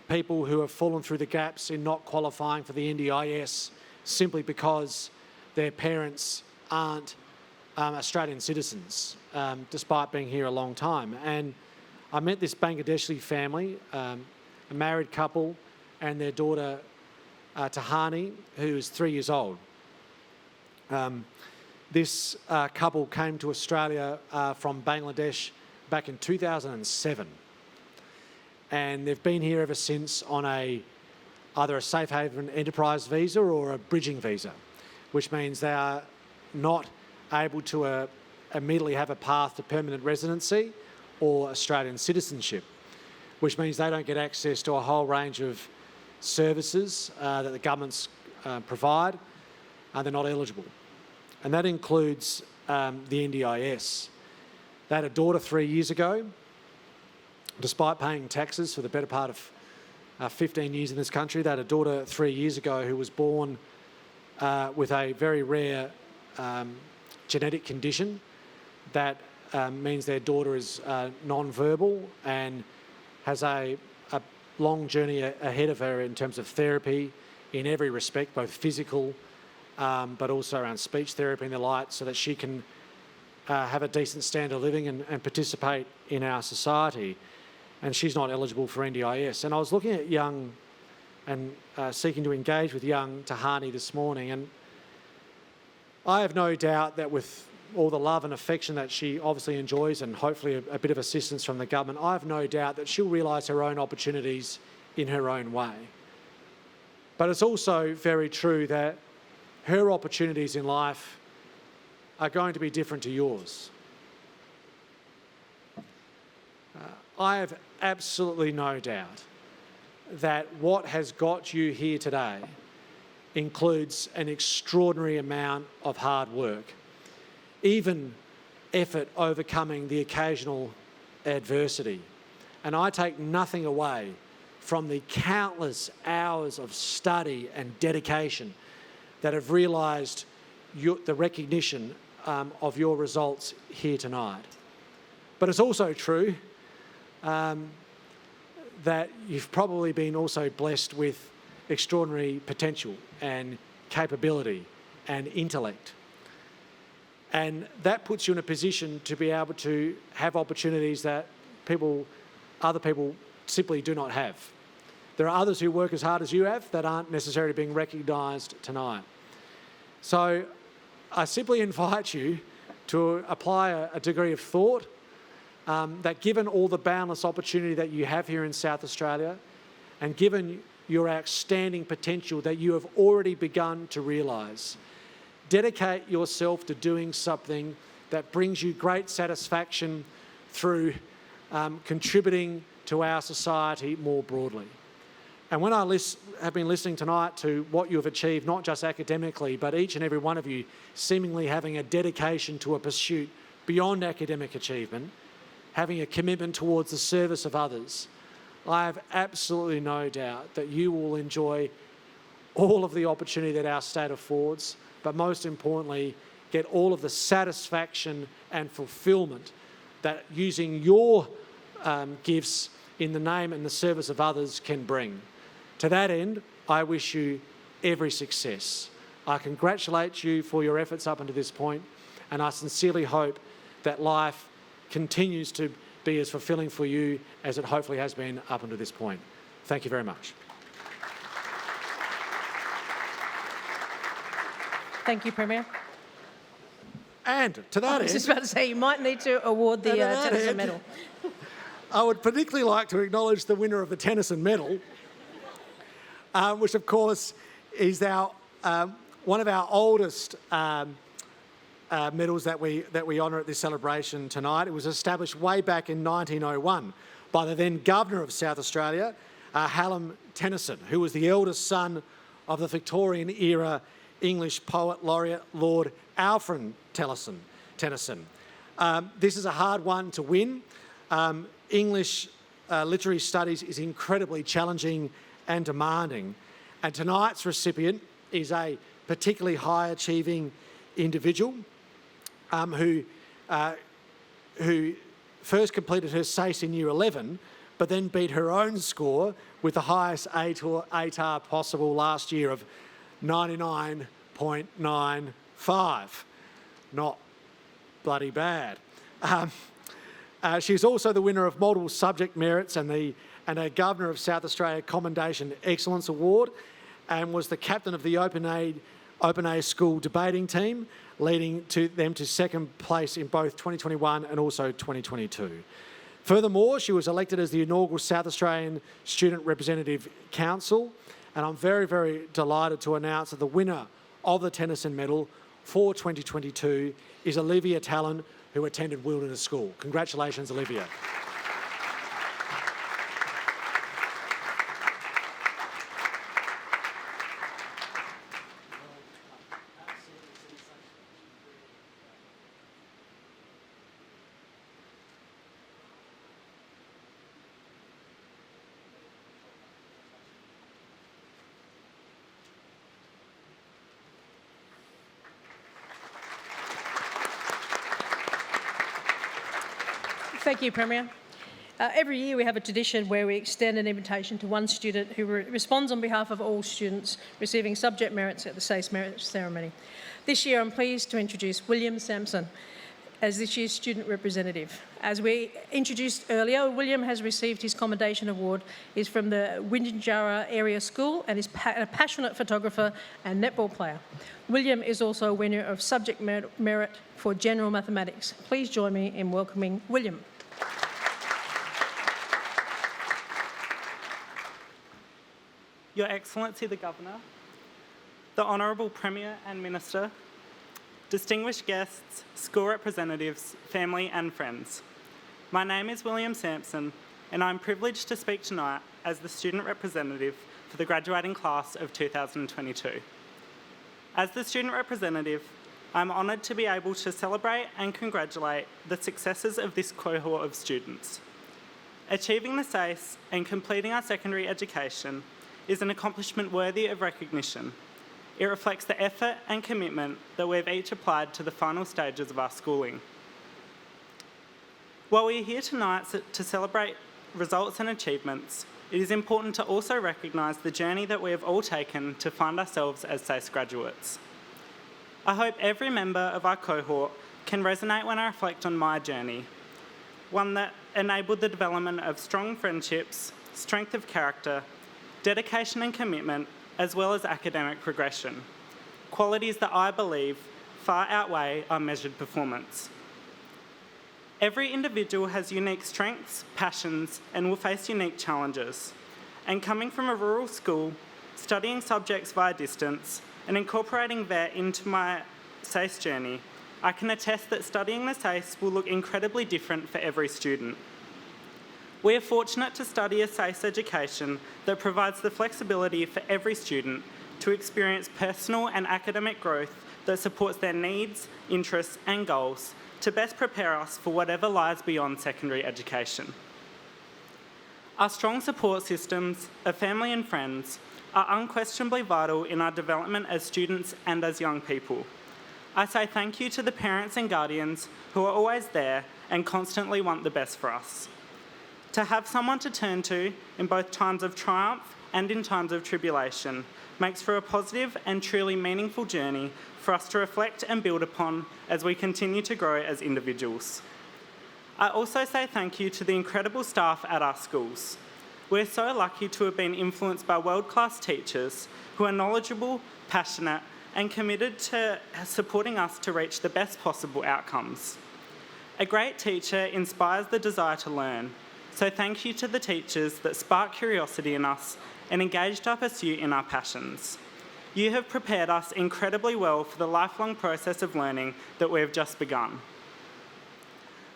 F: people who have fallen through the gaps in not qualifying for the NDIS simply because their parents aren't Australian citizens, despite being here a long time. And I met this Bangladeshi family, a married couple, and their daughter Tahani, who is 3 years old. This couple came to Australia from Bangladesh back in 2007. And they've been here ever since on either a safe haven enterprise visa or a bridging visa, which means they are not able to immediately have a path to permanent residency or Australian citizenship, which means they don't get access to a whole range of services that the governments provide, and they're not eligible. And that includes the NDIS. They had a daughter 3 years ago. Despite paying taxes for the better part of 15 years in this country, they had a daughter 3 years ago who was born with a very rare genetic condition that means their daughter is non-verbal and has a long journey ahead of her in terms of therapy in every respect, both physical but also around speech therapy and the like, so that she can have a decent standard of living and participate in our society. And she's not eligible for NDIS. And I was looking at young and seeking to engage with young Tahani this morning, and I have no doubt that with all the love and affection that she obviously enjoys and hopefully a bit of assistance from the government, I have no doubt that she'll realise her own opportunities in her own way. But it's also very true that her opportunities in life are going to be different to yours. I have absolutely no doubt that what has got you here today includes an extraordinary amount of hard work, even effort overcoming the occasional adversity. And I take nothing away from the countless hours of study and dedication that have realised the recognition of your results here tonight. But it's also true that you've probably been also blessed with extraordinary potential and capability and intellect. And that puts you in a position to be able to have opportunities that other people simply do not have. There are others who work as hard as you have that aren't necessarily being recognised tonight. So I simply invite you to apply a degree of thought that given all the boundless opportunity that you have here in South Australia, and given your outstanding potential that you have already begun to realise, dedicate yourself to doing something that brings you great satisfaction through contributing to our society more broadly. And when I have been listening tonight to what you have achieved, not just academically, but each and every one of you seemingly having a dedication to a pursuit beyond academic achievement, having a commitment towards the service of others, I have absolutely no doubt that you will enjoy all of the opportunity that our state affords, but most importantly, get all of the satisfaction and fulfilment that using your gifts in the name and the service of others can bring. To that end, I wish you every success. I congratulate you for your efforts up until this point, and I sincerely hope that life continues to be as fulfilling for you as it hopefully has been up until this point. Thank you very much.
D: Thank you, Premier.
F: And to that
D: I was
F: end,
D: just about to say, you might need to award the
F: And to that
D: Tennyson
F: end-
D: Medal.
F: I would particularly like to acknowledge the winner of the Tennyson Medal, which of course is one of our oldest medals that we honour at this celebration tonight. It was established way back in 1901 by the then Governor of South Australia, Hallam Tennyson, who was the eldest son of the Victorian-era English poet laureate Lord Alfred Tennyson. This is a hard one to win. English literary studies is incredibly challenging and demanding, and tonight's recipient is a particularly high-achieving individual who first completed her SACE in Year 11, but then beat her own score with the highest ATAR possible last year of 99.95. Not bloody bad. She's also the winner of multiple subject merits and a Governor of South Australia Commendation Excellence Award, and was the captain of the Open A school debating team, leading them to second place in both 2021 and also 2022. Furthermore, she was elected as the inaugural South Australian Student Representative Council, and I'm very, very delighted to announce that the winner of the Tennyson Medal for 2022 is Olivia Talon, who attended Wilderness School. Congratulations, Olivia.
D: Thank you, Premier. Every year we have a tradition where we extend an invitation to one student who responds on behalf of all students receiving subject merits at the SACE Merit Ceremony. This year I'm pleased to introduce William Sampson as this year's student representative. As we introduced earlier, William has received his Commendation Award. He's from the Winjara Area School and is a passionate photographer and netball player. William is also a winner of subject merit for general mathematics. Please join me in welcoming William.
G: Your Excellency the Governor, the Honourable Premier and Minister, distinguished guests, school representatives, family and friends. My name is William Sampson and I'm privileged to speak tonight as the student representative for the graduating class of 2022. As the student representative, I'm honoured to be able to celebrate and congratulate the successes of this cohort of students. Achieving the SACE and completing our secondary education is an accomplishment worthy of recognition. It reflects the effort and commitment that we've each applied to the final stages of our schooling. While we are here tonight to celebrate results and achievements, it is important to also recognise the journey that we have all taken to find ourselves as SACE graduates. I hope every member of our cohort can resonate when I reflect on my journey, one that enabled the development of strong friendships, strength of character, dedication and commitment, as well as academic progression, qualities that I believe far outweigh our measured performance. Every individual has unique strengths, passions, and will face unique challenges. And coming from a rural school, studying subjects via distance, and incorporating VET into my SACE journey, I can attest that studying the SACE will look incredibly different for every student. We are fortunate to study a SACE education that provides the flexibility for every student to experience personal and academic growth that supports their needs, interests and goals to best prepare us for whatever lies beyond secondary education. Our strong support systems of family and friends are unquestionably vital in our development as students and as young people. I say thank you to the parents and guardians who are always there and constantly want the best for us. To have someone to turn to in both times of triumph and in times of tribulation makes for a positive and truly meaningful journey for us to reflect and build upon as we continue to grow as individuals. I also say thank you to the incredible staff at our schools. We're so lucky to have been influenced by world-class teachers who are knowledgeable, passionate, and committed to supporting us to reach the best possible outcomes. A great teacher inspires the desire to learn, so thank you to the teachers that sparked curiosity in us and engaged our pursuit in our passions. You have prepared us incredibly well for the lifelong process of learning that we have just begun.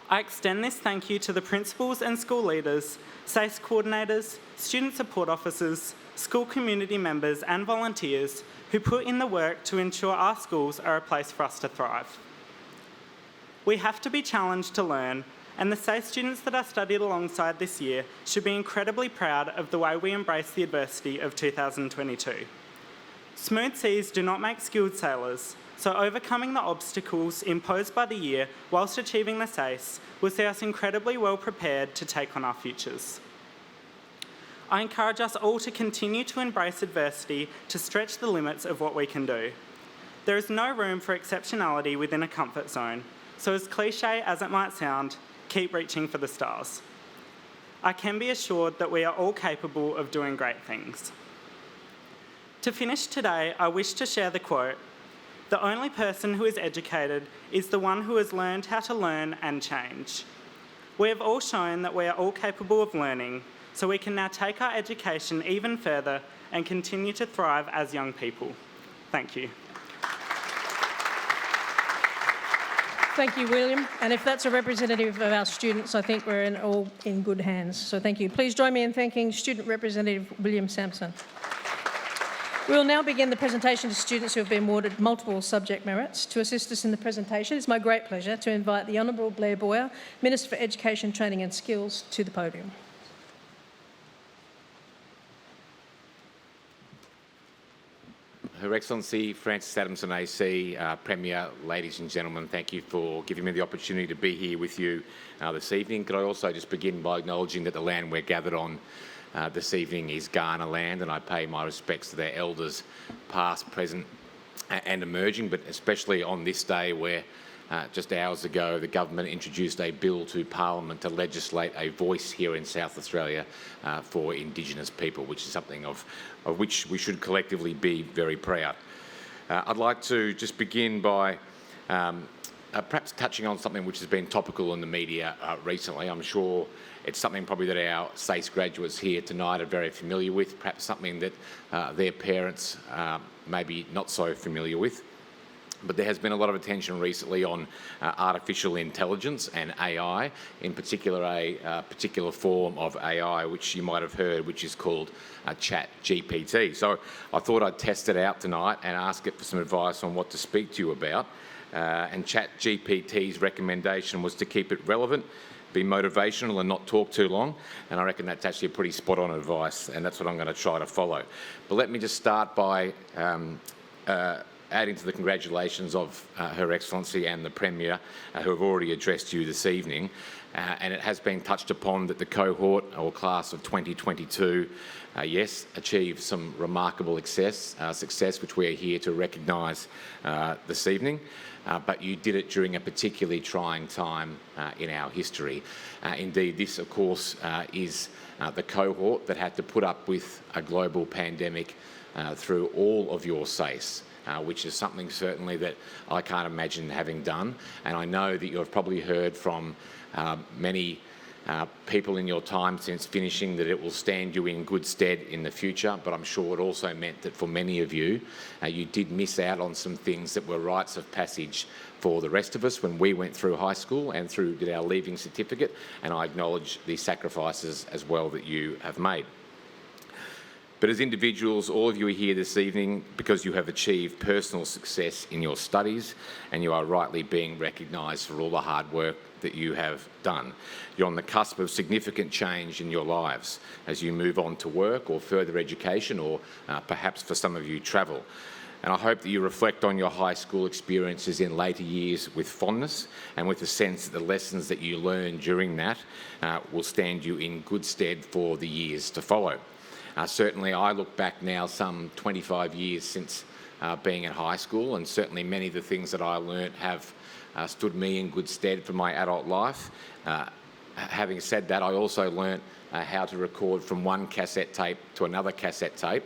G: I extend this thank you to the principals and school leaders, SACE coordinators, student support officers, school community members and volunteers who put in the work to ensure our schools are a place for us to thrive. We have to be challenged to learn, and the SACE students that I studied alongside this year should be incredibly proud of the way we embrace the adversity of 2022. Smooth seas do not make skilled sailors, so overcoming the obstacles imposed by the year whilst achieving the SACE will see us incredibly well prepared to take on our futures. I encourage us all to continue to embrace adversity to stretch the limits of what we can do. There is no room for exceptionality within a comfort zone, so as cliche as it might sound, keep reaching for the stars. I can be assured that we are all capable of doing great things. To finish today, I wish to share the quote, "The only person who is educated is the one who has learned how to learn and change." We have all shown that we are all capable of learning, so we can now take our education even further and continue to thrive as young people. Thank you.
D: Thank you, William. And if that's a representative of our students, I think we're all in good hands. So thank you. Please join me in thanking Student Representative William Sampson. We will now begin the presentation to students who have been awarded multiple subject merits. To assist us in the presentation, it's my great pleasure to invite the Honourable Blair Boyer, Minister for Education, Training and Skills, to the podium.
H: Her Excellency Frances Adamson AC, Premier, ladies and gentlemen, thank you for giving me the opportunity to be here with you this evening. Could I also just begin by acknowledging that the land we're gathered on this evening is Kaurna land, and I pay my respects to their elders, past, present and emerging, but especially on this day where just hours ago the government introduced a bill to Parliament to legislate a voice here in South Australia for Indigenous people, which is something of which we should collectively be very proud. I'd like to just begin by perhaps touching on something which has been topical in the media recently. I'm sure it's something probably that our SACE graduates here tonight are very familiar with, perhaps something that their parents may be not so familiar with. But there has been a lot of attention recently on artificial intelligence and AI, in particular a particular form of AI which you might have heard, which is called ChatGPT. So I thought I'd test it out tonight and ask it for some advice on what to speak to you about. And ChatGPT's recommendation was to keep it relevant, be motivational and not talk too long, and I reckon that's actually a pretty spot-on advice, and that's what I'm going to try to follow. But let me just start by adding to the congratulations of Her Excellency and the Premier who have already addressed you this evening. And it has been touched upon that the cohort or class of 2022, yes, achieved some remarkable success, which we are here to recognise this evening. But you did it during a particularly trying time in our history. Indeed, this, of course, is the cohort that had to put up with a global pandemic through all of your SACE. Which is something certainly that I can't imagine having done. And I know that you have probably heard from many people in your time since finishing that it will stand you in good stead in the future, but I'm sure it also meant that for many of you, you did miss out on some things that were rites of passage for the rest of us when we went through high school and did our leaving certificate, and I acknowledge the sacrifices as well that you have made. But as individuals, all of you are here this evening because you have achieved personal success in your studies and you are rightly being recognised for all the hard work that you have done. You're on the cusp of significant change in your lives as you move on to work or further education or perhaps for some of you travel. And I hope that you reflect on your high school experiences in later years with fondness and with the sense that the lessons that you learned during that will stand you in good stead for the years to follow. Certainly, I look back now some 25 years since being at high school, and certainly many of the things that I learnt have stood me in good stead for my adult life. Having said that, I also learnt how to record from one cassette tape to another cassette tape.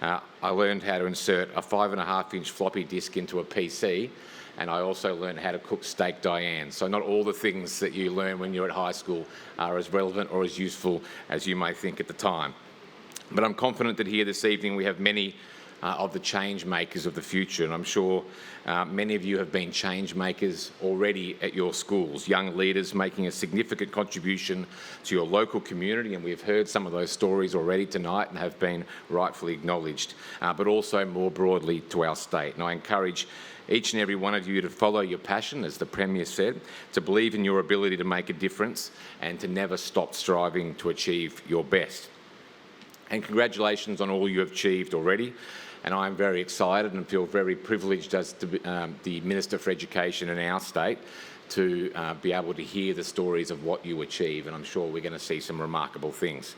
H: I learned how to insert a 5.5-inch floppy disk into a PC, and I also learned how to cook steak Diane. So not all the things that you learn when you're at high school are as relevant or as useful as you may think at the time. But I'm confident that here this evening we have many of the change makers of the future, and I'm sure many of you have been change makers already at your schools, young leaders making a significant contribution to your local community, and we've heard some of those stories already tonight and have been rightfully acknowledged, but also more broadly to our state. And I encourage each and every one of you to follow your passion, as the Premier said, to believe in your ability to make a difference and to never stop striving to achieve your best. And congratulations on all you have achieved already. And I'm very excited and feel very privileged as the Minister for Education in our state to be able to hear the stories of what you achieve, and I'm sure we're going to see some remarkable things.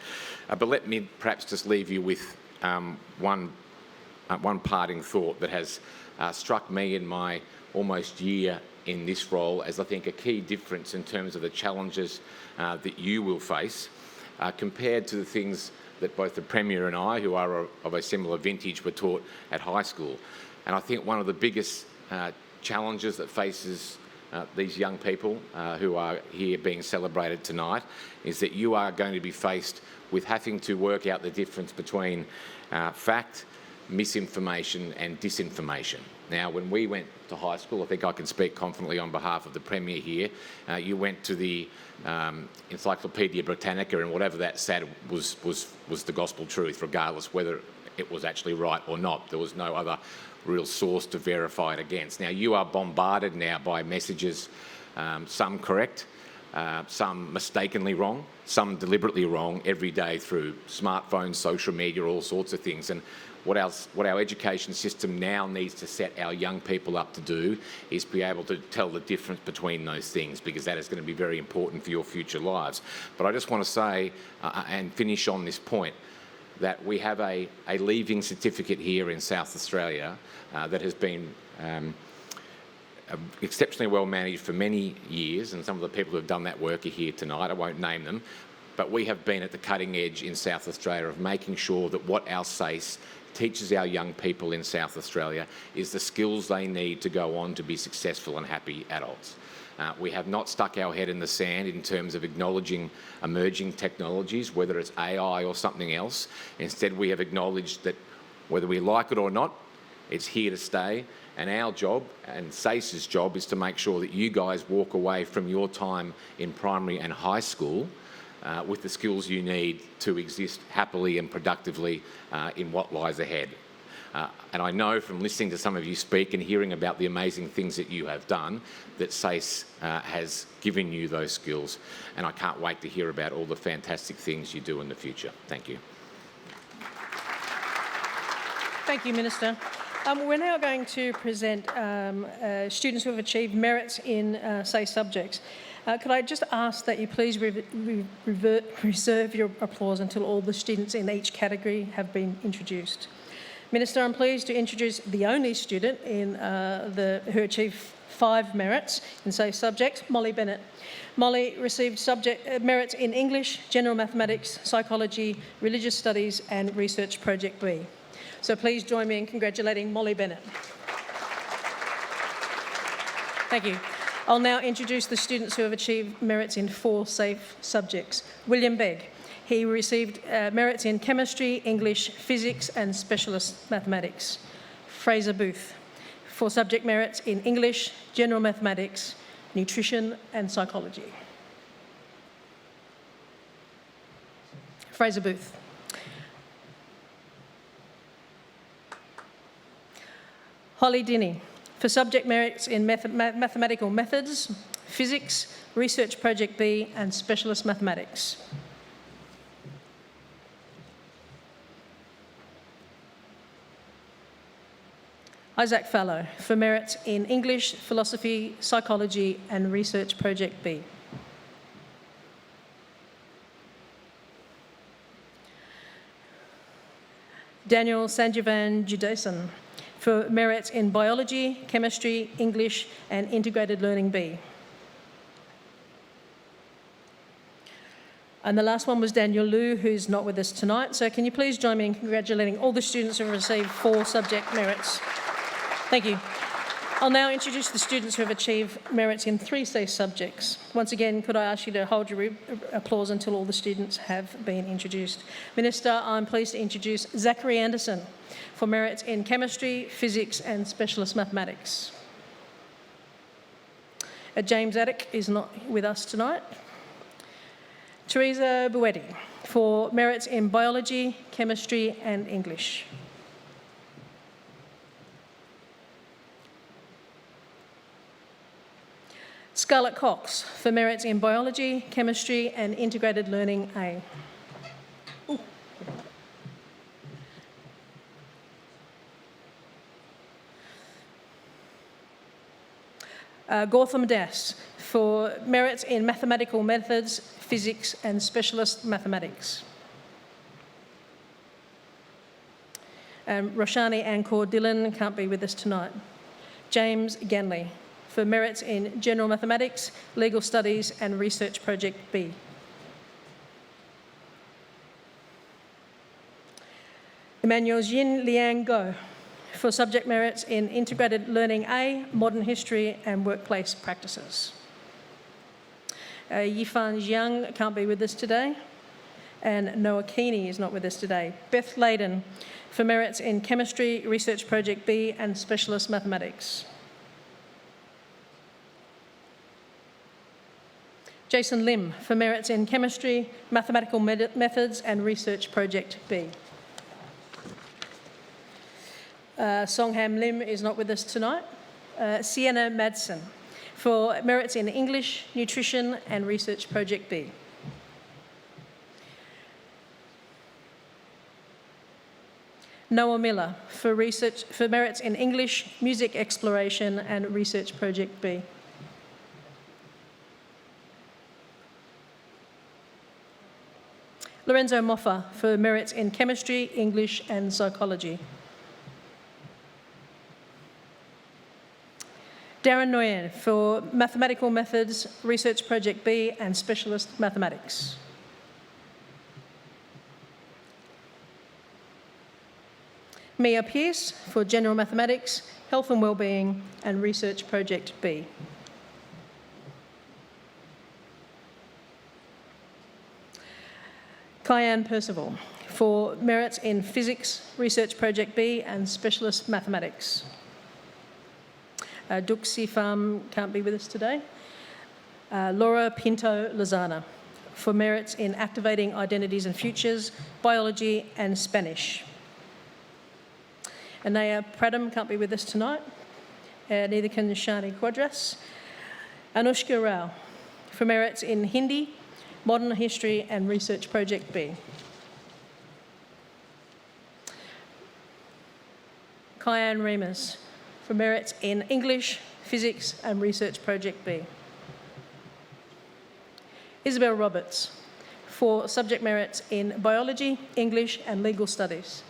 H: But let me perhaps just leave you with one parting thought that has struck me in my almost year in this role as I think a key difference in terms of the challenges that you will face compared to the things that both the Premier and I, who are of a similar vintage, were taught at high school. And I think one of the biggest challenges that faces these young people who are here being celebrated tonight is that you are going to be faced with having to work out the difference between fact, misinformation and disinformation. Now, when we went to high school, I think I can speak confidently on behalf of the Premier here, you went to the Encyclopedia Britannica, and whatever that said was the gospel truth, regardless whether it was actually right or not. There was no other real source to verify it against. Now, you are bombarded now by messages, some correct, some mistakenly wrong, some deliberately wrong, every day through smartphones, social media, all sorts of things. And what our education system now needs to set our young people up to do is be able to tell the difference between those things, because that is going to be very important for your future lives. But I just want to say, and finish on this point, that we have a leaving certificate here in South Australia that has been exceptionally well managed for many years, and some of the people who have done that work are here tonight. I won't name them, but we have been at the cutting edge in South Australia of making sure that what our SACE teaches our young people in South Australia is the skills they need to go on to be successful and happy adults. We have not stuck our head in the sand in terms of acknowledging emerging technologies, whether it's AI or something else. Instead, we have acknowledged that whether we like it or not, it's here to stay. And our job, and SACE's job, is to make sure that you guys walk away from your time in primary and high school with the skills you need to exist happily and productively in what lies ahead. And I know from listening to some of you speak and hearing about the amazing things that you have done, that SACE has given you those skills. And I can't wait to hear about all the fantastic things you do in the future. Thank you.
D: Thank you, Minister. We're now going to present students who have achieved merits in SACE subjects. Could I just ask that you please reserve your applause until all the students in each category have been introduced. Minister, I'm pleased to introduce the only student who achieved 5 merits in SACE subjects, Molly Bennett. Molly received merits in English, General Mathematics, Psychology, Religious Studies and Research Project B. So please join me in congratulating Molly Bennett. Thank you. I'll now introduce the students who have achieved merits in 4 SAFE subjects. William Begg. He received merits in Chemistry, English, Physics and Specialist Mathematics. Fraser Booth for subject merits in English, General Mathematics, Nutrition and Psychology. Fraser Booth. Holly Dinny for subject merits in Mathematical Methods, Physics, Research Project B and Specialist Mathematics. Isaac Fallow for merits in English, Philosophy, Psychology and Research Project B. Daniel Sanjeevan Judesan for merits in Biology, Chemistry, English and Integrated Learning B. And the last one was Daniel Liu, who's not with us tonight. So can you please join me in congratulating all the students who have received 4 subject merits. Thank you. I'll now introduce the students who have achieved merits in 3 SACE subjects. Once again, could I ask you to hold your applause until all the students have been introduced. Minister, I'm pleased to introduce Zachary Anderson for merits in Chemistry, Physics and Specialist Mathematics. James Addick is not with us tonight. Teresa Buetti for merits in Biology, Chemistry and English. Scarlett Cox for merits in Biology, Chemistry and Integrated Learning A. Gautam Das for merits in mathematical methods, physics and specialist mathematics. And Roshani Ankur Dillon can't be with us tonight. James Ganley for merits in general mathematics, legal studies and research project B. Emmanuel Jin Liang Go for subject merits in integrated learning A, modern history and workplace practices. Yifan Jiang can't be with us today, and Noah Keeney is not with us today. Beth Layden for merits in chemistry, research project B and specialist mathematics. Jason Lim for merits in chemistry, mathematical methods and research project B. Songham Lim is not with us tonight. Sienna Madsen for merits in English, nutrition and research project B. Noah Miller for merits in English, music exploration and research project B. Lorenzo Moffa for merits in chemistry, English and psychology. Darren Nguyen for mathematical methods, research project B and specialist mathematics. Mia Pearce for general mathematics, health and wellbeing and research project B. Kyan Percival for merits in physics, research project B and specialist mathematics. Duxi Pham can't be with us today. Laura Pinto Lozana for merits in activating identities and futures, biology and Spanish. Anaya Pradham can't be with us tonight. Neither can Shani Quadras. Anushka Rao for merits in Hindi, modern history and research project B. Kyan Remus for merits in English, physics and research project B. Isabel Roberts for subject merits in biology, English and legal studies.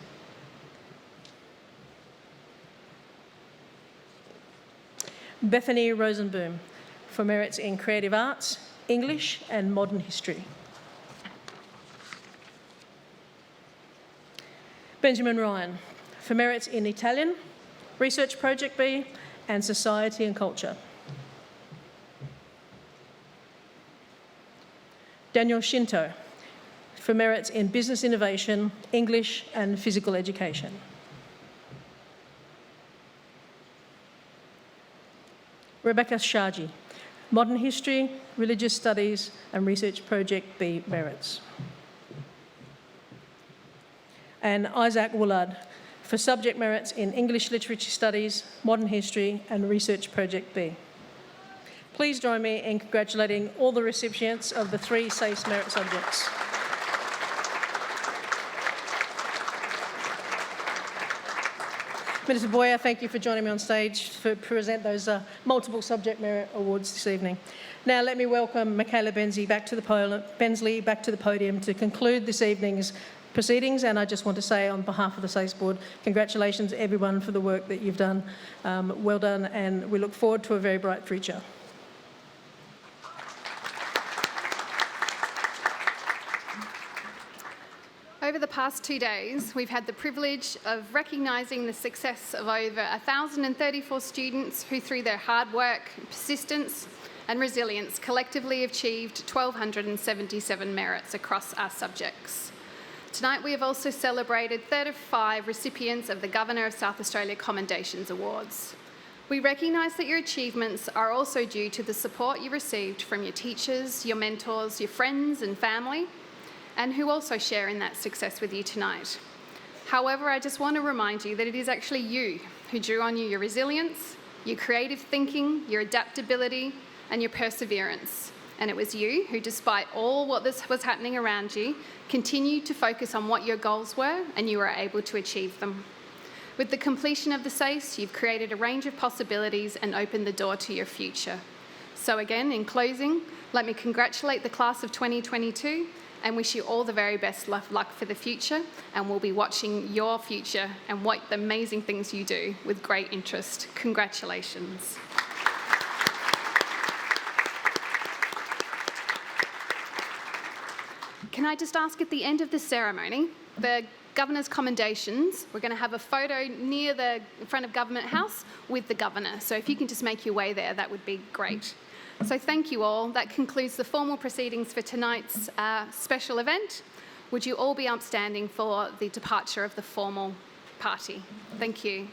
D: Bethany Rosenboom for merits in creative arts, English and modern history. Benjamin Ryan for merits in Italian, research project B and society and culture. Daniel Shinto for merits in business innovation, English and physical education. Rebecca Shaji, modern history, religious studies and research project B merits. And Isaac Woolard for subject merits in English literature studies, modern history and research project B. Please join me in congratulating all the recipients of the 3 SACE merit subjects. Minister Boyer, thank you for joining me on stage to present those multiple subject merit awards this evening. Now let me welcome Michaela Bensley back to the podium to conclude this evening's proceedings, and I just want to say on behalf of the SACE Board, congratulations everyone for the work that you've done. Well done, and we look forward to a very bright future.
C: Over the past 2 days, we've had the privilege of recognising the success of over 1,034 students who, through their hard work, persistence and resilience, collectively achieved 1,277 merits across our subjects. Tonight, we have also celebrated 35 recipients of the Governor of South Australia Commendations Awards. We recognise that your achievements are also due to the support you received from your teachers, your mentors, your friends and family, and who also share in that success with you tonight. However, I just want to remind you that it is actually you who drew on you your resilience, your creative thinking, your adaptability, and your perseverance. And it was you who, despite all what was happening around you, continued to focus on what your goals were, and you were able to achieve them. With the completion of the SACE, you've created a range of possibilities and opened the door to your future. So again, in closing, let me congratulate the class of 2022 and wish you all the very best luck for the future, and we'll be watching your future and what the amazing things you do with great interest. Congratulations. Can I just ask, at the end of the ceremony, the Governor's Commendations, we're going to have a photo near the front of Government House with the Governor. So if you can just make your way there, that would be great. So thank you all. That concludes the formal proceedings for tonight's special event. Would you all be upstanding for the departure of the formal party? Thank you.